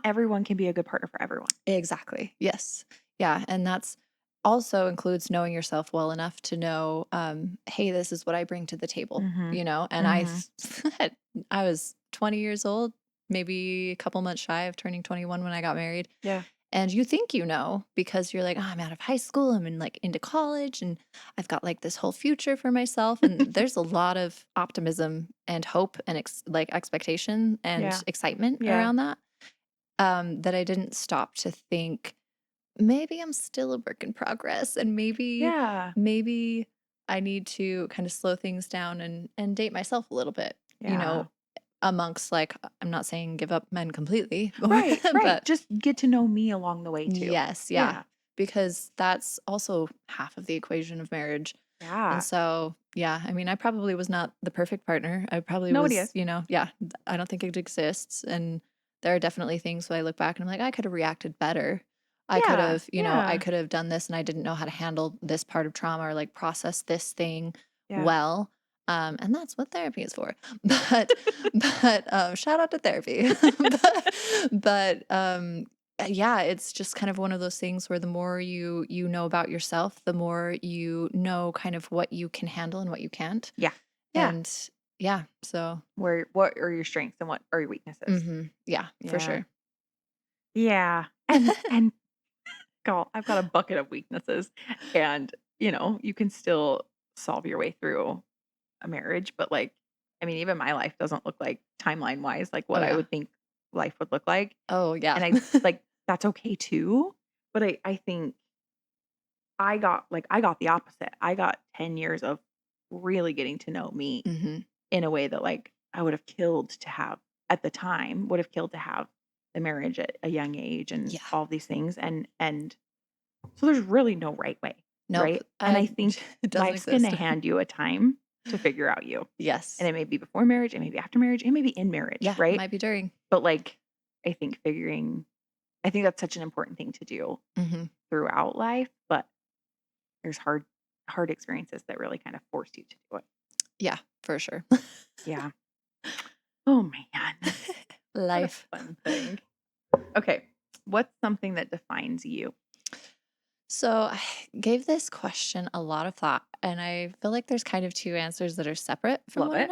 [SPEAKER 1] everyone can be a good partner for everyone.
[SPEAKER 2] Exactly. Yes. Yeah. And that's also includes knowing yourself well enough to know, hey, this is what I bring to the table,
[SPEAKER 1] Mhm.
[SPEAKER 2] and
[SPEAKER 1] Mhm.
[SPEAKER 2] I was 20 years old, maybe a couple months shy of turning 21 when I got married.
[SPEAKER 1] Yeah.
[SPEAKER 2] And you think because you're like, oh, I'm out of high school, I'm in like into college, and I've got like this whole future for myself. And there's a lot of optimism and hope and like expectation and
[SPEAKER 1] Yeah.
[SPEAKER 2] excitement
[SPEAKER 1] Yeah.
[SPEAKER 2] around that. That I didn't stop to think maybe I'm still a work in progress, and
[SPEAKER 1] Yeah.
[SPEAKER 2] maybe I need to kind of slow things down and date myself a little bit,
[SPEAKER 1] Yeah.
[SPEAKER 2] amongst like I'm not saying give up men completely,
[SPEAKER 1] Right, right.
[SPEAKER 2] but
[SPEAKER 1] Just get to know me along the way too.
[SPEAKER 2] yes, yeah,
[SPEAKER 1] Yeah.
[SPEAKER 2] because that's also half of the equation of marriage. And
[SPEAKER 1] Yeah.
[SPEAKER 2] so, yeah, I mean, I probably was not the perfect partner. I probably
[SPEAKER 1] Nobody
[SPEAKER 2] was,
[SPEAKER 1] is.
[SPEAKER 2] yeah, I don't think it exists. And there are definitely things where I look back and I'm like, I could have reacted better. I could
[SPEAKER 1] Yeah.
[SPEAKER 2] have, I
[SPEAKER 1] Yeah.
[SPEAKER 2] could have done this and I didn't know how to handle this part of trauma or like process this thing
[SPEAKER 1] Yeah.
[SPEAKER 2] well. And that's what therapy is for. But, shout out to therapy. Yeah, it's just kind of one of those things where the more you know about yourself, the more you know kind of what you can handle and what you can't.
[SPEAKER 1] Yeah. Yeah.
[SPEAKER 2] And yeah, so
[SPEAKER 1] Where what are your strengths and what are your weaknesses?
[SPEAKER 2] yeah, for
[SPEAKER 1] Yeah.
[SPEAKER 2] sure.
[SPEAKER 1] Yeah. And girl, I've got a bucket of weaknesses and, you can still solve your way through a marriage, but like I mean, even my life doesn't look like timeline wise like
[SPEAKER 2] Oh
[SPEAKER 1] what I
[SPEAKER 2] yeah.
[SPEAKER 1] would think life would look like.
[SPEAKER 2] Oh yeah.
[SPEAKER 1] And I like that's okay too. But I think I got the opposite. I got 10 years of really getting to know me
[SPEAKER 2] hmm
[SPEAKER 1] in a way that like I would have killed to have at the time, would have killed to have the marriage at a young age and
[SPEAKER 2] Yeah.
[SPEAKER 1] all these things. And so there's really no right way,
[SPEAKER 2] Nope.
[SPEAKER 1] right? And I think
[SPEAKER 2] It doesn't
[SPEAKER 1] life's gonna
[SPEAKER 2] exist.
[SPEAKER 1] hand you a time to figure out you. And
[SPEAKER 2] Yes.
[SPEAKER 1] it may be before marriage, it may be after marriage, it may be in marriage,
[SPEAKER 2] Yeah,
[SPEAKER 1] right?
[SPEAKER 2] might be during.
[SPEAKER 1] But like I think I think that's such an important thing to do
[SPEAKER 2] hmm
[SPEAKER 1] throughout life, but there's hard experiences that really kind of force you to do it.
[SPEAKER 2] Yeah, for sure.
[SPEAKER 1] Yeah. Oh man. What a
[SPEAKER 2] Life.
[SPEAKER 1] fun thing. Okay. What's something that defines you?
[SPEAKER 2] So I gave this question a lot of thought, and I feel like there's kind of two answers that are separate from
[SPEAKER 1] Love
[SPEAKER 2] one
[SPEAKER 1] it.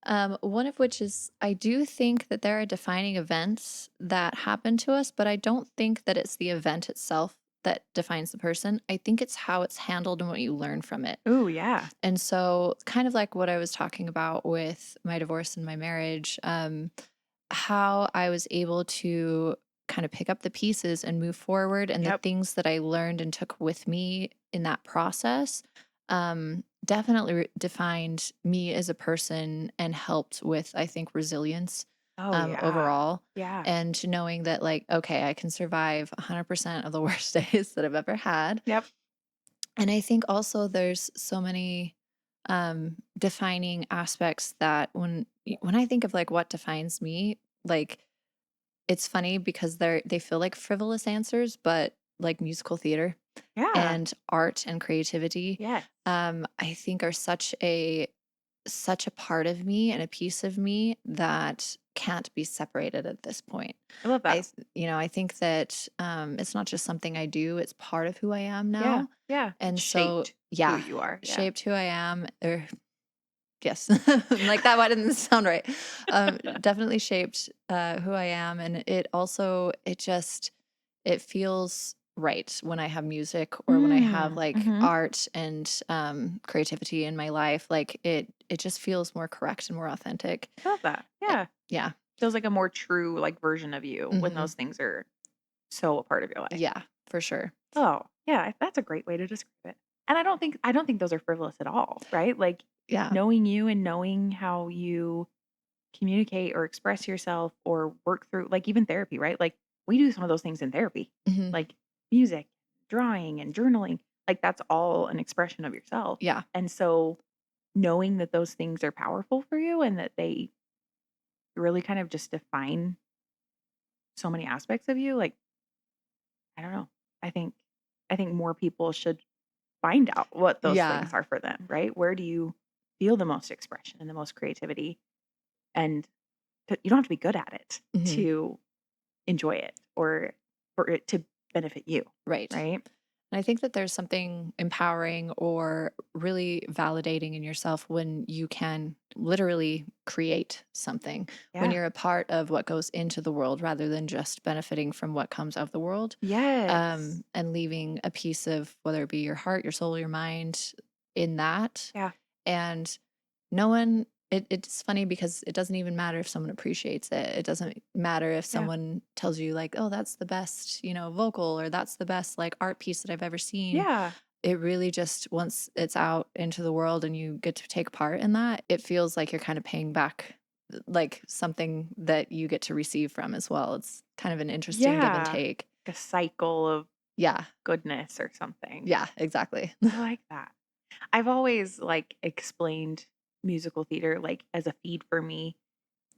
[SPEAKER 2] another. One of which is I do think that there are defining events that happen to us, but I don't think that it's the event itself that defines the person. I think it's how it's handled and what you learn from it.
[SPEAKER 1] Ooh, yeah.
[SPEAKER 2] And so, kind of like what I was talking about with my divorce and my marriage, how I was able to kind of pick up the pieces and move forward, and the
[SPEAKER 1] Yep.
[SPEAKER 2] things that I learned and took with me in that process definitely defined me as a person and helped with, I think, resilience
[SPEAKER 1] Oh, yeah.
[SPEAKER 2] overall.
[SPEAKER 1] Yeah.
[SPEAKER 2] And knowing that, like, okay, I can survive 100% of the worst days that I've ever had.
[SPEAKER 1] Yep.
[SPEAKER 2] And I think also there's so many defining aspects that when I think of like what defines me, like it's funny because they feel like frivolous answers, but like musical theater
[SPEAKER 1] Yeah.
[SPEAKER 2] and art and creativity,
[SPEAKER 1] Yes.
[SPEAKER 2] I think are such a part of me and a piece of me that can't be separated at this point.
[SPEAKER 1] I love that.
[SPEAKER 2] I think that it's not just something I do; it's part of who I am
[SPEAKER 1] Yeah.
[SPEAKER 2] now.
[SPEAKER 1] Yeah. It
[SPEAKER 2] And so,
[SPEAKER 1] shaped who
[SPEAKER 2] yeah,
[SPEAKER 1] you are. Yeah.
[SPEAKER 2] shaped who I am. Or yes, I'm like that. Why didn't this sound right? Definitely shaped who I am, and it feels right when I have music or when I have like
[SPEAKER 1] Mm-hmm.
[SPEAKER 2] art and creativity in my life. Like it just feels more correct and more authentic.
[SPEAKER 1] I love that.
[SPEAKER 2] Eh,
[SPEAKER 1] Yeah.
[SPEAKER 2] Yeah.
[SPEAKER 1] Feels like a more true like version of you when
[SPEAKER 2] hmm
[SPEAKER 1] those things are so a part of your life.
[SPEAKER 2] Yeah, for sure.
[SPEAKER 1] Oh, yeah, that's a great way to describe it. And I don't think those are frivolous at all, right? Like
[SPEAKER 2] Yeah.
[SPEAKER 1] knowing you and knowing how you communicate or express yourself or work through like even therapy, right? Like we do some of those things in therapy.
[SPEAKER 2] hmm
[SPEAKER 1] Like music, drawing and journaling. Like that's all an expression of yourself.
[SPEAKER 2] Yeah.
[SPEAKER 1] And so knowing that those things are powerful for you and that they really kind of just define so many aspects of you, like I don't know. I think I think more people should find out what those things
[SPEAKER 2] Yeah.
[SPEAKER 1] are for them, right? Where do you feel the most expression and the most creativity? And you don't have to be good at it
[SPEAKER 2] hmm
[SPEAKER 1] to enjoy it or for it to benefit you,
[SPEAKER 2] Right.
[SPEAKER 1] right?
[SPEAKER 2] And I think that there's something empowering or really validating in yourself when you can literally create something, when
[SPEAKER 1] Yeah.
[SPEAKER 2] you're a part of what goes into the world rather than just benefiting from what comes of the world,
[SPEAKER 1] Yes.
[SPEAKER 2] and leaving a piece of whether it be your heart, your soul, your mind in that.
[SPEAKER 1] Yeah.
[SPEAKER 2] And no one it's funny because it doesn't even matter if someone appreciates it. It doesn't matter if
[SPEAKER 1] Yeah.
[SPEAKER 2] someone tells you like, "Oh, that's the best, vocal or that's the best like art piece that I've ever seen."
[SPEAKER 1] Yeah.
[SPEAKER 2] It really just once it's out into the world and you get to take part in that, it feels like you're kind of paying back like something that you get to receive from as well. It's kind of an interesting give and
[SPEAKER 1] Yeah.
[SPEAKER 2] take.
[SPEAKER 1] A cycle of
[SPEAKER 2] Yeah.
[SPEAKER 1] goodness or something.
[SPEAKER 2] Yeah, exactly.
[SPEAKER 1] I like that. I've always like explained musical theater like as a feed for me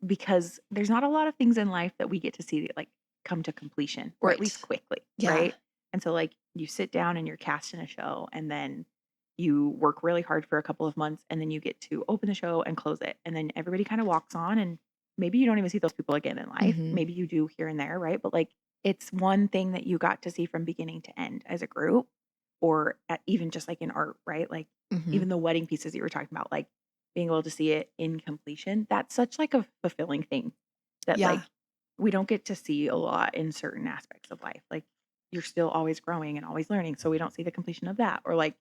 [SPEAKER 1] because there's not a lot of things in life that we get to see like come to completion or at least
[SPEAKER 2] Right.
[SPEAKER 1] quickly,
[SPEAKER 2] Yeah.
[SPEAKER 1] right? And so like you sit down and you're cast in a show and then you work really hard for a couple of months and then you get to open the show and close it and then everybody kind of walks on and maybe you don't even see those people again in life.
[SPEAKER 2] Mhm.
[SPEAKER 1] Maybe you do here and there, right? But like it's one thing that you got to see from beginning to end as a group or at, even just like in art, right? Like
[SPEAKER 2] Mhm.
[SPEAKER 1] even the wedding pieces that you were talking about, like being able to see it in completion, that's such like a fulfilling thing that like
[SPEAKER 2] Yeah.
[SPEAKER 1] we don't get to see a lot in certain aspects of life. Like you're still always growing and always learning. So we don't see the completion of that. Or like,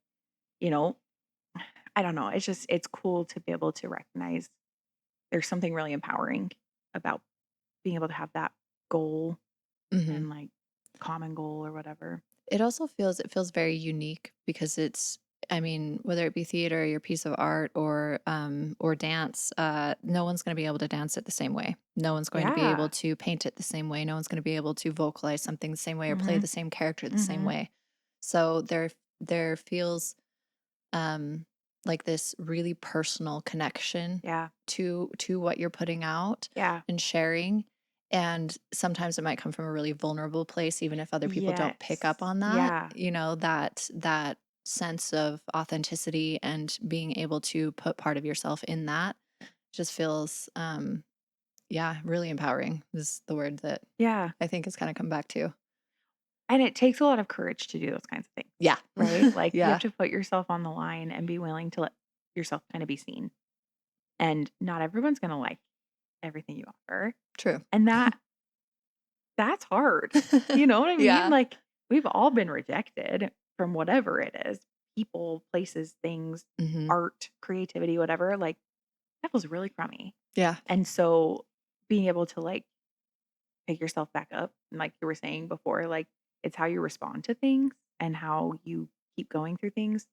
[SPEAKER 1] you know, I don't know. It's just it's cool to be able to recognize there's something really empowering about being able to have that goal
[SPEAKER 2] Mhm.
[SPEAKER 1] and like common goal or whatever.
[SPEAKER 2] It feels very unique because it's I mean, whether it be theater, your piece of art, or dance, no one's going to be able to dance it the same way. No one's going to be able
[SPEAKER 1] Yeah.
[SPEAKER 2] to paint it the same way. No one's going to be able to vocalize something the same way or play
[SPEAKER 1] Mhm.
[SPEAKER 2] the same character the same
[SPEAKER 1] Mhm.
[SPEAKER 2] way. So there feels um like this really personal connection
[SPEAKER 1] Yeah.
[SPEAKER 2] to what you're putting out
[SPEAKER 1] Yeah.
[SPEAKER 2] and sharing, and sometimes it might come from a really vulnerable place even if other people don't pick
[SPEAKER 1] Yes.
[SPEAKER 2] up on that,
[SPEAKER 1] Yeah.
[SPEAKER 2] that sense of authenticity and being able to put part of yourself in that just feels yeah, really empowering is the word that
[SPEAKER 1] Yeah.
[SPEAKER 2] I think has kind of come back to.
[SPEAKER 1] And it takes a lot of courage to do those kinds of things,
[SPEAKER 2] Yeah.
[SPEAKER 1] right? Like you have
[SPEAKER 2] Yeah,
[SPEAKER 1] to put yourself on the line and be willing to let yourself kind of be seen. And not everyone's going to like everything you offer.
[SPEAKER 2] true.
[SPEAKER 1] And that's hard. You know what I mean?
[SPEAKER 2] Yeah.
[SPEAKER 1] Like we've all been rejected from whatever it is. People, places, things,
[SPEAKER 2] Hmm.
[SPEAKER 1] art, creativity, whatever. Like that was really crummy.
[SPEAKER 2] Yeah.
[SPEAKER 1] And so being able to like pick yourself back up and like you were saying before, like it's how you respond to things and how you keep going through things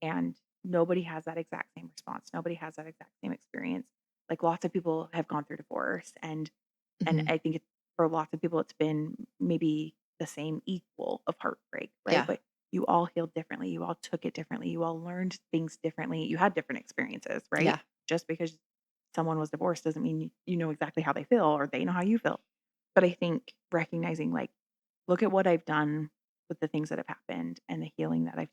[SPEAKER 1] and nobody has that exact same response. Nobody has that exact same experience. Like lots of people have gone through divorce and
[SPEAKER 2] Hmm.
[SPEAKER 1] I think for lots of people it's been maybe the same equal of heartbreak, right?
[SPEAKER 2] Yeah.
[SPEAKER 1] But you all healed differently. You all took it differently. You all learned things differently. You had different experiences, right?
[SPEAKER 2] Yeah.
[SPEAKER 1] Just because someone was divorced doesn't mean you know exactly how they feel or they know how you feel. But I think recognizing like look at what I've done with the things that have happened and the healing that I've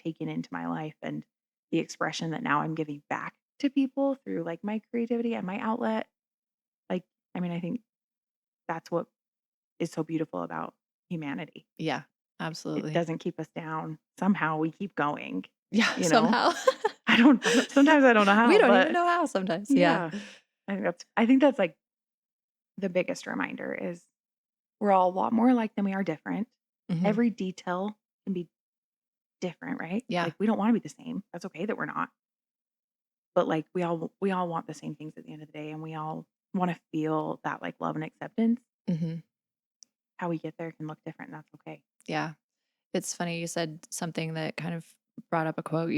[SPEAKER 1] taken into my life and the expression that now I'm giving back to people through like my creativity and my outlet. Like, I mean, I think that's what is so beautiful about humanity.
[SPEAKER 2] Yeah,
[SPEAKER 1] It
[SPEAKER 2] absolutely.
[SPEAKER 1] doesn't keep us down. Somehow we keep going,
[SPEAKER 2] Yeah,
[SPEAKER 1] you know?
[SPEAKER 2] somehow.
[SPEAKER 1] I don't sometimes I don't know
[SPEAKER 2] We
[SPEAKER 1] how,
[SPEAKER 2] don't even
[SPEAKER 1] but
[SPEAKER 2] know how sometimes. Yeah.
[SPEAKER 1] yeah. I think that's like the biggest reminder is we're all a lot more alike than we are different.
[SPEAKER 2] Mhm.
[SPEAKER 1] Every detail can be different, right?
[SPEAKER 2] Yeah.
[SPEAKER 1] Like we don't want to be the same. That's okay that we're not. But like we all want the same things at the end of the day and we all want to feel that like love and acceptance.
[SPEAKER 2] Mhm.
[SPEAKER 1] How we get there can look different and that's okay.
[SPEAKER 2] Yeah. It's funny you said something that kind of brought up a quote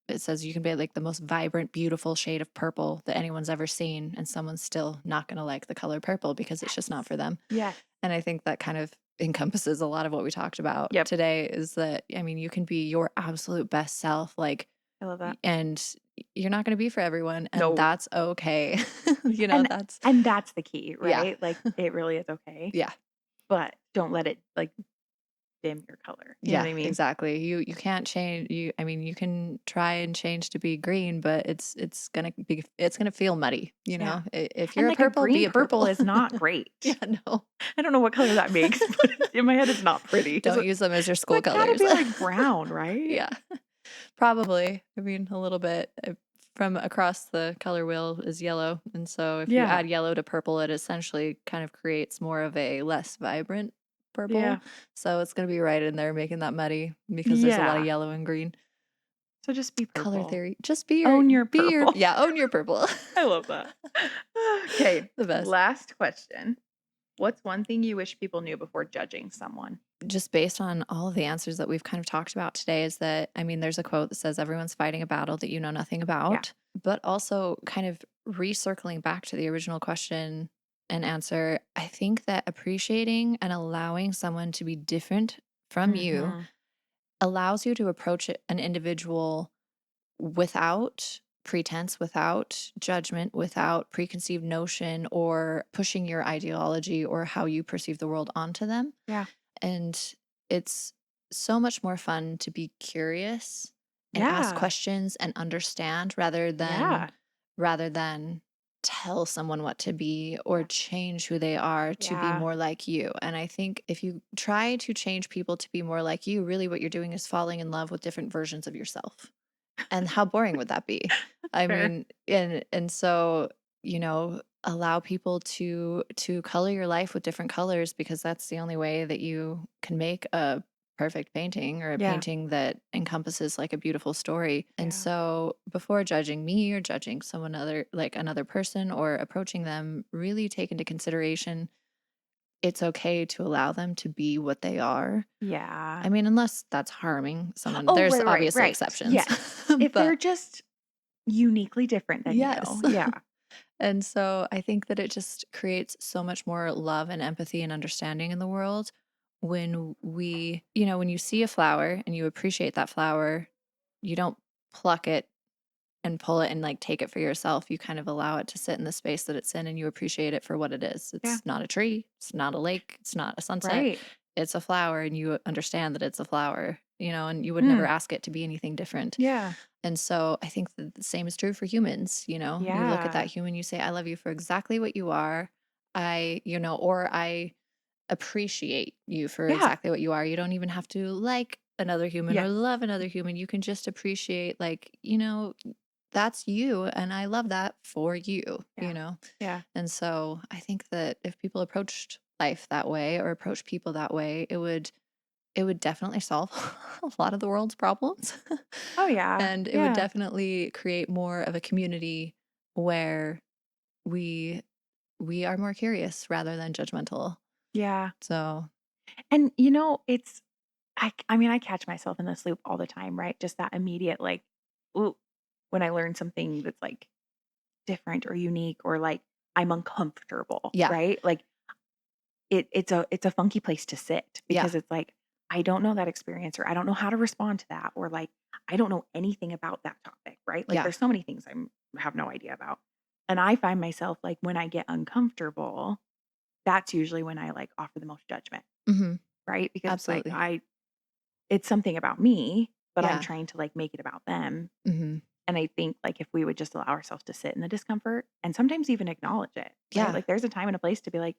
[SPEAKER 2] it says you can be like the most vibrant, beautiful shade of purple that anyone's ever seen, and someone's still not going to like the color purple because it's just not
[SPEAKER 1] Yes.
[SPEAKER 2] for them.
[SPEAKER 1] Yes.
[SPEAKER 2] And I think that kind of encompasses a lot of what we talked about
[SPEAKER 1] Yep.
[SPEAKER 2] today is that, I mean, you can be your absolute best self, like,
[SPEAKER 1] I love that.
[SPEAKER 2] and you're not going to be for everyone, and
[SPEAKER 1] No.
[SPEAKER 2] that's okay.
[SPEAKER 1] And
[SPEAKER 2] That's,
[SPEAKER 1] and that's the key,
[SPEAKER 2] yeah.
[SPEAKER 1] right? Like it really is okay.
[SPEAKER 2] Yeah.
[SPEAKER 1] But don't let it like dim your color. You know what
[SPEAKER 2] Yeah,
[SPEAKER 1] I mean?
[SPEAKER 2] exactly. You can't change I mean, you can try and change to be green, but it's gonna feel muddy, you
[SPEAKER 1] Yeah.
[SPEAKER 2] know? If
[SPEAKER 1] And
[SPEAKER 2] you're a
[SPEAKER 1] like a
[SPEAKER 2] purple, be
[SPEAKER 1] green
[SPEAKER 2] a
[SPEAKER 1] purple
[SPEAKER 2] purple.
[SPEAKER 1] is not great.
[SPEAKER 2] Yeah, no.
[SPEAKER 1] I don't know what color that makes, but in my head it's not pretty. It's
[SPEAKER 2] Don't use them as your school
[SPEAKER 1] like gotta
[SPEAKER 2] colors.
[SPEAKER 1] be like brown, right?
[SPEAKER 2] Yeah, probably. I mean, a little bit. From across the color wheel is yellow, and so if you
[SPEAKER 1] Yeah.
[SPEAKER 2] add yellow to purple, it essentially kind of creates more of a less vibrant purple.
[SPEAKER 1] Yeah.
[SPEAKER 2] So it's gonna be right in there making that muddy because there's a lot of
[SPEAKER 1] Yeah.
[SPEAKER 2] yellow and green.
[SPEAKER 1] So just be
[SPEAKER 2] Color
[SPEAKER 1] purple.
[SPEAKER 2] theory. Just
[SPEAKER 1] Own your purple.
[SPEAKER 2] yeah, own your purple.
[SPEAKER 1] I love that. Okay,
[SPEAKER 2] The best.
[SPEAKER 1] last question. What's one thing you wish people knew before judging someone?
[SPEAKER 2] Just based on all of the answers that we've kind of talked about today is that, I mean, there's a quote that says everyone's fighting a battle that you know nothing
[SPEAKER 1] Yeah.
[SPEAKER 2] about, but also kind of recircling back to the original question and answer, I think that appreciating and allowing someone to be different from you
[SPEAKER 1] Mhm.
[SPEAKER 2] allows you to approach an individual without pretense, without judgment, without preconceived notion or pushing your ideology or how you perceive the world onto them.
[SPEAKER 1] Yeah.
[SPEAKER 2] And it's so much more fun to be curious and ask
[SPEAKER 1] Yeah.
[SPEAKER 2] questions and understand
[SPEAKER 1] Yeah.
[SPEAKER 2] rather than tell someone what to be or
[SPEAKER 1] Yeah.
[SPEAKER 2] change who they are to be
[SPEAKER 1] Yeah.
[SPEAKER 2] more like you. And I think if you try to change people to be more like you, really what you're doing is falling in love with different versions of yourself. And how boring would that be? I
[SPEAKER 1] Fair.
[SPEAKER 2] mean, and so, allow people to color your life with different colors because that's the only way that you can make a perfect painting or a
[SPEAKER 1] Yeah.
[SPEAKER 2] painting that encompasses like a beautiful story. And
[SPEAKER 1] Yeah.
[SPEAKER 2] so before judging me or judging another person or approaching them, really take into consideration it's okay to allow them to be what they are.
[SPEAKER 1] Yeah.
[SPEAKER 2] I mean, unless that's harming someone.
[SPEAKER 1] Oh,
[SPEAKER 2] There's
[SPEAKER 1] right,
[SPEAKER 2] obviously
[SPEAKER 1] right.
[SPEAKER 2] exceptions.
[SPEAKER 1] Yes. If they're
[SPEAKER 2] But
[SPEAKER 1] just uniquely different than you.
[SPEAKER 2] yes.
[SPEAKER 1] Yeah.
[SPEAKER 2] And so I think that it just creates so much more love and empathy and understanding in the world when when you see a flower and you appreciate that flower, you don't pluck it and pull it and like take it for yourself. You kind of allow it to sit in the space that it's in and you appreciate it for what it is.
[SPEAKER 1] Yeah.
[SPEAKER 2] It's not a tree, it's not a lake, it's not a sunset.
[SPEAKER 1] Right.
[SPEAKER 2] It's a flower and you understand that it's a flower, and you would never
[SPEAKER 1] Mm.
[SPEAKER 2] ask it to be anything different.
[SPEAKER 1] Yeah.
[SPEAKER 2] And so I think that the same is true for humans. You look at that
[SPEAKER 1] Yeah.
[SPEAKER 2] human, you say, I love you for exactly what you are. Or I appreciate you for
[SPEAKER 1] Yeah.
[SPEAKER 2] exactly what you are. You don't even have to like another human or
[SPEAKER 1] Yes.
[SPEAKER 2] love another human. You can just appreciate, that's you. And I love that for you
[SPEAKER 1] Yeah.
[SPEAKER 2] know?
[SPEAKER 1] Yeah.
[SPEAKER 2] And so I think that if people approached life that way or approach people that way, it would definitely solve a lot of the world's problems.
[SPEAKER 1] Oh, yeah.
[SPEAKER 2] And it would
[SPEAKER 1] Yeah.
[SPEAKER 2] definitely create more of a community where we we are more curious rather than judgmental.
[SPEAKER 1] Yeah.
[SPEAKER 2] So,
[SPEAKER 1] And, it's I mean, I catch myself in this loop all the time, right? Just that immediate, like, ooh, when I learn something that's, like, different or unique or, like, I'm uncomfortable,
[SPEAKER 2] yeah.
[SPEAKER 1] right? Like, it's a funky place to sit
[SPEAKER 2] Yeah.
[SPEAKER 1] because it's like, I don't know that experience or I don't know how to respond to that or, like, I don't know anything about that topic, right? Like,
[SPEAKER 2] Yeah.
[SPEAKER 1] there's so many things have no idea about. And I find myself, like, when I get uncomfortable, that's usually when I, like, offer the most judgment,
[SPEAKER 2] Mhm.
[SPEAKER 1] right? Because it's like,
[SPEAKER 2] Absolutely.
[SPEAKER 1] it's something about me, but I'm
[SPEAKER 2] Yeah.
[SPEAKER 1] trying to, like, make it about them.
[SPEAKER 2] Mhm.
[SPEAKER 1] And I think, like, if we would just allow ourselves to sit in the discomfort and sometimes even acknowledge it, right?
[SPEAKER 2] Yeah.
[SPEAKER 1] Like, there's a time and a place to be like,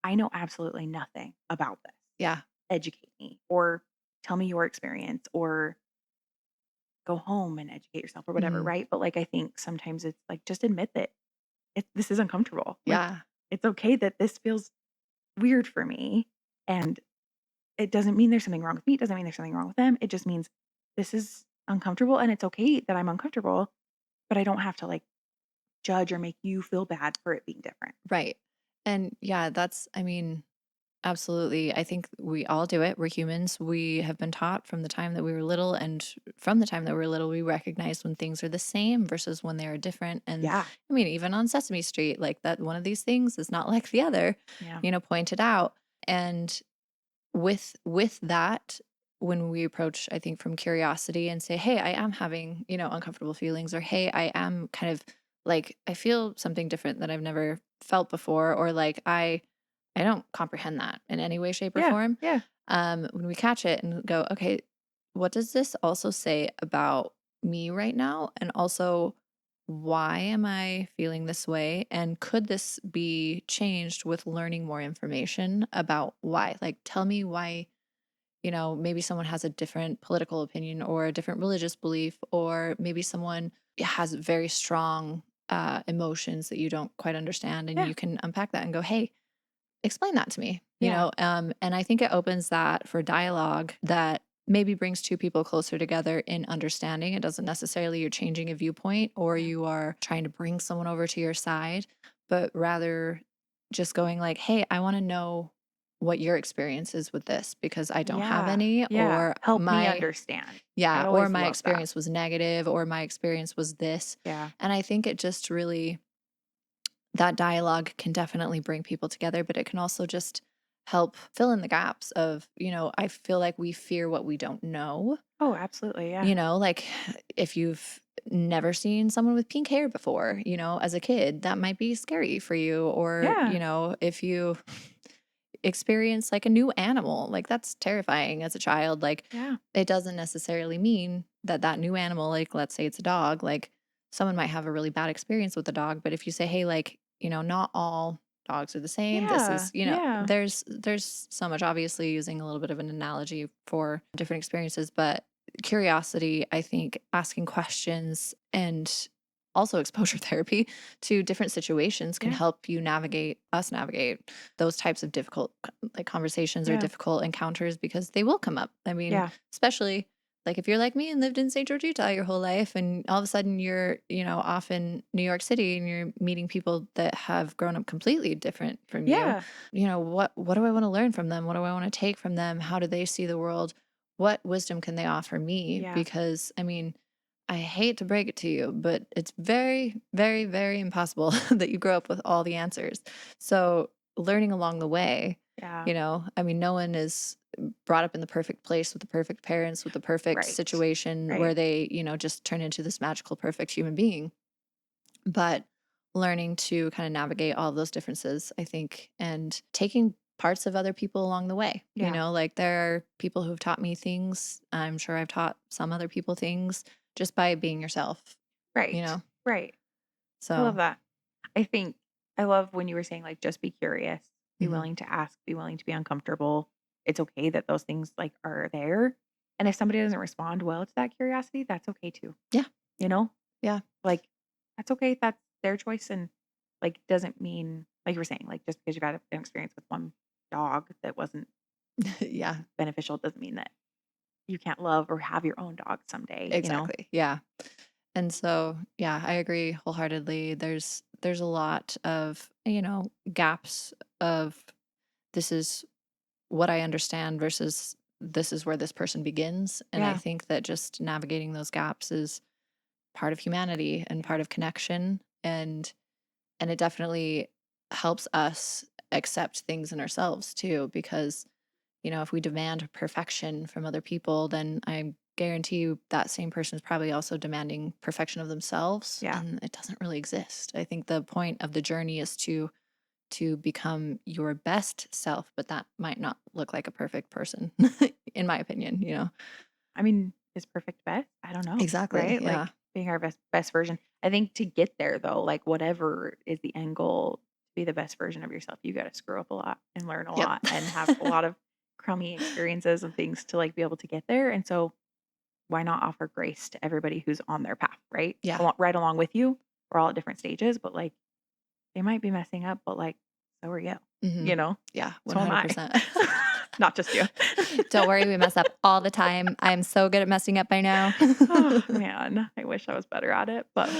[SPEAKER 1] I know absolutely nothing about this.
[SPEAKER 2] Yeah.
[SPEAKER 1] Educate me or tell me your experience or go home and educate yourself or whatever,
[SPEAKER 2] Mhm.
[SPEAKER 1] right? But, like, I think sometimes it's like, just admit that this is uncomfortable. Like,
[SPEAKER 2] Yeah.
[SPEAKER 1] it's okay that this feels weird for me. And it doesn't mean there's something wrong with me. It doesn't mean there's something wrong with them. It just means this is uncomfortable and it's okay that I'm uncomfortable, but I don't have to, like, judge or make you feel bad for it being different.
[SPEAKER 2] Right. And yeah, I mean, absolutely. I think we all do it. We're humans. We have been taught from the time that we were little, and from the time that we were little, we recognize when things are the same versus when they are different. And
[SPEAKER 1] Yeah.
[SPEAKER 2] I mean, even on Sesame Street, like that one of these things is not like the other,
[SPEAKER 1] Yeah.
[SPEAKER 2] pointed out. And with that, when we approach, I think from curiosity and say, hey, I am having, uncomfortable feelings, or hey, I am kind of like I feel something different that I've never felt before, or like I don't comprehend that in any way, shape, or
[SPEAKER 1] Yeah.
[SPEAKER 2] form.
[SPEAKER 1] Yeah.
[SPEAKER 2] When we catch it and go, okay, what does this also say about me right now? And also, why am I feeling this way? And could this be changed with learning more information about why? Like, tell me why, maybe someone has a different political opinion or a different religious belief, or maybe someone has very strong emotions that you don't quite understand. And
[SPEAKER 1] Yeah.
[SPEAKER 2] you can unpack that and go, hey, explain that to me,
[SPEAKER 1] Yeah.
[SPEAKER 2] and I think it opens that for dialogue that maybe brings two people closer together in understanding. It doesn't necessarily you're changing a viewpoint or
[SPEAKER 1] Yeah.
[SPEAKER 2] you are trying to bring someone over to your side, but rather just going like, hey, I want to know what your experience is with this because I don't have
[SPEAKER 1] Yeah.
[SPEAKER 2] any,
[SPEAKER 1] Yeah.
[SPEAKER 2] or
[SPEAKER 1] Help me
[SPEAKER 2] my
[SPEAKER 1] understand. I
[SPEAKER 2] yeah, or
[SPEAKER 1] always
[SPEAKER 2] my
[SPEAKER 1] love that.
[SPEAKER 2] experience was negative, or my experience was this.
[SPEAKER 1] Yeah.
[SPEAKER 2] And I think it just really that dialogue can definitely bring people together, but it can also just help fill in the gaps of, I feel like we fear what we don't know.
[SPEAKER 1] Oh, absolutely. Yeah.
[SPEAKER 2] Like if you've never seen someone with pink hair before, as a kid, that might be scary for you. Or,
[SPEAKER 1] Yeah.
[SPEAKER 2] if you experience like a new animal, like that's terrifying as a child. Like
[SPEAKER 1] Yeah.
[SPEAKER 2] it doesn't necessarily mean that that new animal, like let's say it's a dog, like someone might have a really bad experience with the dog, but if you say, hey, like, not all dogs are the same. This
[SPEAKER 1] Yeah.
[SPEAKER 2] is,
[SPEAKER 1] Yeah.
[SPEAKER 2] there's so much, obviously using a little bit of an analogy for different experiences, but curiosity, I think asking questions and also exposure therapy to different situations can
[SPEAKER 1] Yeah.
[SPEAKER 2] help you navigate those types of difficult like conversations or
[SPEAKER 1] Yeah.
[SPEAKER 2] difficult encounters, because they will come up. I mean,
[SPEAKER 1] Yeah.
[SPEAKER 2] especially like if you're like me and lived in St. George, Utah your whole life, and all of a sudden you're, off in New York City and you're meeting people that have grown up completely different from you.
[SPEAKER 1] Yeah.
[SPEAKER 2] What do I want to learn from them? What do I want to take from them? How do they see the world? What wisdom can they offer me?
[SPEAKER 1] Yeah.
[SPEAKER 2] Because I mean, I hate to break it to you, but it's very, very, very impossible that you grow up with all the answers. So, learning along the way,
[SPEAKER 1] Yeah.
[SPEAKER 2] I mean, no one is brought up in the perfect place with the perfect parents, with the perfect
[SPEAKER 1] Right.
[SPEAKER 2] situation where
[SPEAKER 1] Right.
[SPEAKER 2] they, just turn into this magical, perfect human being. But learning to kind of navigate all of those differences, I think, and taking parts of other people along the way.
[SPEAKER 1] Yeah.
[SPEAKER 2] Like there are people who've taught me things. I'm sure I've taught some other people things just by being yourself, you
[SPEAKER 1] Right.
[SPEAKER 2] know?
[SPEAKER 1] Right. I love
[SPEAKER 2] So,
[SPEAKER 1] that. I think I love when you were saying like just be curious, be
[SPEAKER 2] mhm.
[SPEAKER 1] willing to ask, be willing to be uncomfortable. It's okay that those things like are there. And if somebody doesn't respond well to that curiosity, that's okay too.
[SPEAKER 2] Yeah,
[SPEAKER 1] You know?
[SPEAKER 2] yeah,
[SPEAKER 1] Like that's okay. That's their choice and like doesn't mean like you were saying, like just because you've had an experience with one dog that wasn't
[SPEAKER 2] yeah,
[SPEAKER 1] beneficial doesn't mean that you can't love or have your own dog someday, you know?
[SPEAKER 2] exactly. Yeah. And so, yeah, I agree wholeheartedly. There's a lot of, gaps of this is what I understand versus this is where this person begins. And I
[SPEAKER 1] Yeah.
[SPEAKER 2] think that just navigating those gaps is part of humanity and
[SPEAKER 1] Yeah.
[SPEAKER 2] part of connection. And it definitely helps us accept things in ourselves too, because, if we demand perfection from other people, then I guarantee you that same person is probably also demanding perfection of themselves,
[SPEAKER 1] Yeah.
[SPEAKER 2] and it doesn't really exist. I think the point of the journey is to become your best self, but that might not look like a perfect person, in my opinion.
[SPEAKER 1] I mean, is perfect best? I don't know,
[SPEAKER 2] Exactly.
[SPEAKER 1] right?
[SPEAKER 2] Yeah.
[SPEAKER 1] Like being our best version. I think to get there though, like whatever is the end goal, to be the best version of yourself, you got to screw up a lot and learn a
[SPEAKER 2] Yep.
[SPEAKER 1] lot and have a lot of crummy experiences and things to like be able to get there. And so why not offer grace to everybody who's on their path, right?
[SPEAKER 2] Yeah.
[SPEAKER 1] Right along with you. We're all at different stages, but like they might be messing up, but like so are you,
[SPEAKER 2] Hmm.
[SPEAKER 1] you know?
[SPEAKER 2] Yeah.
[SPEAKER 1] So am I.
[SPEAKER 2] 100%.
[SPEAKER 1] Not just you.
[SPEAKER 2] Don't worry, we mess up all the time. I'm so good at messing up by now.
[SPEAKER 1] Oh, man, I wish I was better at it, but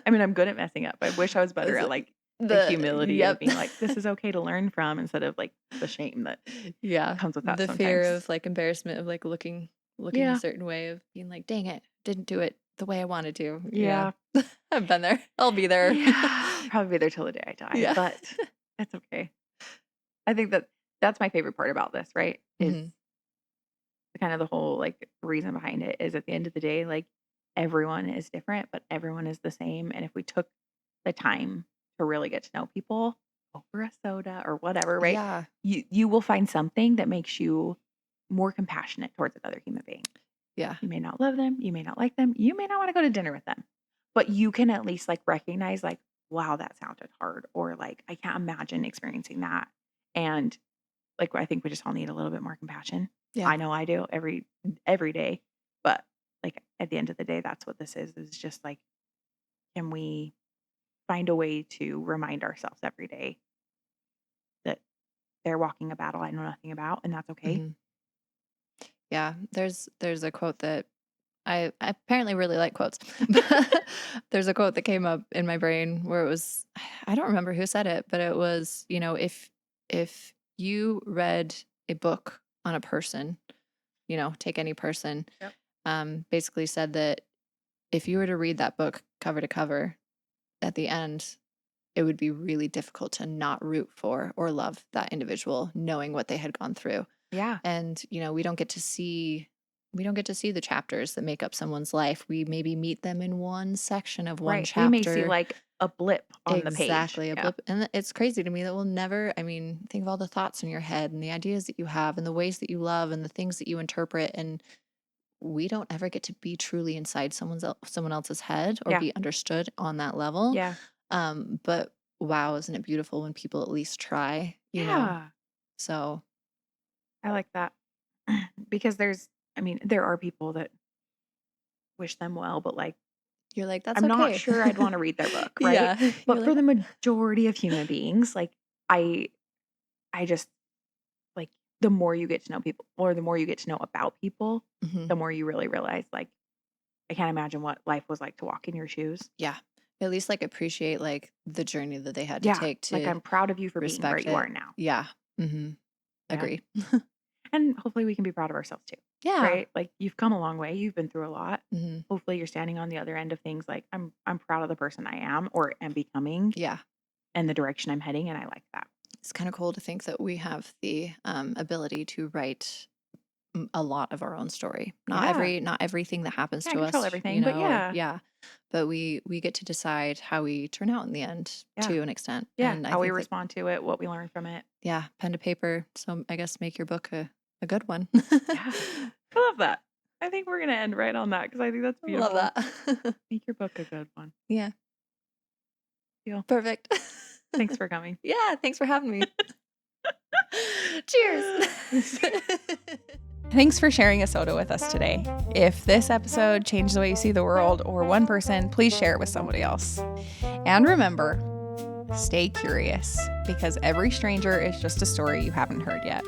[SPEAKER 1] I mean, I'm good at messing up. I wish I was better
[SPEAKER 2] Is
[SPEAKER 1] at
[SPEAKER 2] it
[SPEAKER 1] like the humility of
[SPEAKER 2] yep.
[SPEAKER 1] being like, this is okay to learn from instead of like the shame that
[SPEAKER 2] Yeah,
[SPEAKER 1] comes with that
[SPEAKER 2] the fear
[SPEAKER 1] sometimes.
[SPEAKER 2] of like embarrassment of like looking a
[SPEAKER 1] Yeah.
[SPEAKER 2] certain way, of being like, dang it, didn't do it the way I wanted to. Yeah.
[SPEAKER 1] Yeah.
[SPEAKER 2] I've been there. I'll be there.
[SPEAKER 1] Yeah. I'll probably be there till the day I die,
[SPEAKER 2] Yeah.
[SPEAKER 1] but that's okay. I think that that's my favorite part about this, right? Is
[SPEAKER 2] Hmm.
[SPEAKER 1] kind of the whole like reason behind it is at the end of the day, like everyone is different, but everyone is the same. And if we took the time to really get to know people over a soda or whatever, right?
[SPEAKER 2] Yeah.
[SPEAKER 1] You will find something that makes you more compassionate towards another human being.
[SPEAKER 2] Yeah.
[SPEAKER 1] You may not love them, you may not like them, you may not want to go to dinner with them. But you can at least like recognize like, wow, that sounded hard or like I can't imagine experiencing that. And like I think we just all need a little bit more compassion.
[SPEAKER 2] Yeah.
[SPEAKER 1] I know I do every day. But like at the end of the day, that's what this is just like, can we find a way to remind ourselves every day that they're walking a battle I know nothing about, and that's okay.
[SPEAKER 2] Hmm. Yeah. There's a quote that I apparently really like quotes. There's a quote that came up in my brain where it was, I don't remember who said it, but it was, if you read a book on a person, take any person,
[SPEAKER 1] Yep.
[SPEAKER 2] basically said that if you were to read that book cover to cover, at the end, it would be really difficult to not root for or love that individual, knowing what they had gone through.
[SPEAKER 1] Yeah.
[SPEAKER 2] And, we don't get to see the chapters that make up someone's life. We maybe meet them in one section of one
[SPEAKER 1] Right. We may see
[SPEAKER 2] chapter.
[SPEAKER 1] like a blip on the page.
[SPEAKER 2] Exactly, a
[SPEAKER 1] Yeah.
[SPEAKER 2] blip. And it's crazy to me that we'll never, think of all the thoughts in your head and the ideas that you have and the ways that you love and the things that you interpret. And we don't ever get to be truly inside someone else's head or
[SPEAKER 1] Yeah.
[SPEAKER 2] be understood on that level.
[SPEAKER 1] Yeah.
[SPEAKER 2] But wow, isn't it beautiful when people at least try,
[SPEAKER 1] Yeah.
[SPEAKER 2] So
[SPEAKER 1] I like that. Because there are people that wish them well, but like,
[SPEAKER 2] you're like, that's
[SPEAKER 1] I'm not
[SPEAKER 2] okay.
[SPEAKER 1] sure I'd want to read their book, right?
[SPEAKER 2] Yeah. You're
[SPEAKER 1] But for
[SPEAKER 2] like,
[SPEAKER 1] the majority of human beings, like I I just like the more you get to know people or the more you get to know about people,
[SPEAKER 2] mhm.
[SPEAKER 1] the more you really realize like I can't imagine what life was like to walk in your shoes.
[SPEAKER 2] Yeah. At least like appreciate like the journey that they had to
[SPEAKER 1] Yeah.
[SPEAKER 2] take
[SPEAKER 1] Like
[SPEAKER 2] to
[SPEAKER 1] I'm proud of you for being where
[SPEAKER 2] respect
[SPEAKER 1] you
[SPEAKER 2] it.
[SPEAKER 1] are now.
[SPEAKER 2] Yeah. Mm-hmm.
[SPEAKER 1] Yeah.
[SPEAKER 2] Agree.
[SPEAKER 1] And hopefully we can be proud of ourselves too.
[SPEAKER 2] Yeah.
[SPEAKER 1] Right? Like you've come a long way. You've been through a lot.
[SPEAKER 2] Mm-hmm.
[SPEAKER 1] Hopefully you're standing on the other end of things like I'm proud of the person I am or am becoming
[SPEAKER 2] Yeah.
[SPEAKER 1] and the direction I'm heading, and I like that.
[SPEAKER 2] It's kind of cool to think that we have the ability to write a lot of our own story. Not everything that happens
[SPEAKER 1] Can't
[SPEAKER 2] to
[SPEAKER 1] control
[SPEAKER 2] us,
[SPEAKER 1] everything, but
[SPEAKER 2] yeah. But we get to decide how we turn out in the end
[SPEAKER 1] Yeah.
[SPEAKER 2] to an extent.
[SPEAKER 1] Yeah.
[SPEAKER 2] And I
[SPEAKER 1] How we
[SPEAKER 2] think that,
[SPEAKER 1] respond to it, what we learn from it.
[SPEAKER 2] yeah, pen to paper. So I guess make your book a good one.
[SPEAKER 1] Yeah. I love that. I think we're gonna end right on that because I think that's beautiful.
[SPEAKER 2] Love that.
[SPEAKER 1] Make your book a good one.
[SPEAKER 2] Yeah.
[SPEAKER 1] Deal.
[SPEAKER 2] Perfect.
[SPEAKER 1] Thanks for coming.
[SPEAKER 2] Yeah, thanks for having me. Cheers.
[SPEAKER 3] Thanks for sharing a soda with us today. If this episode changed the way you see the world or one person, please share it with somebody else. And remember, stay curious because every stranger is just a story you haven't heard yet.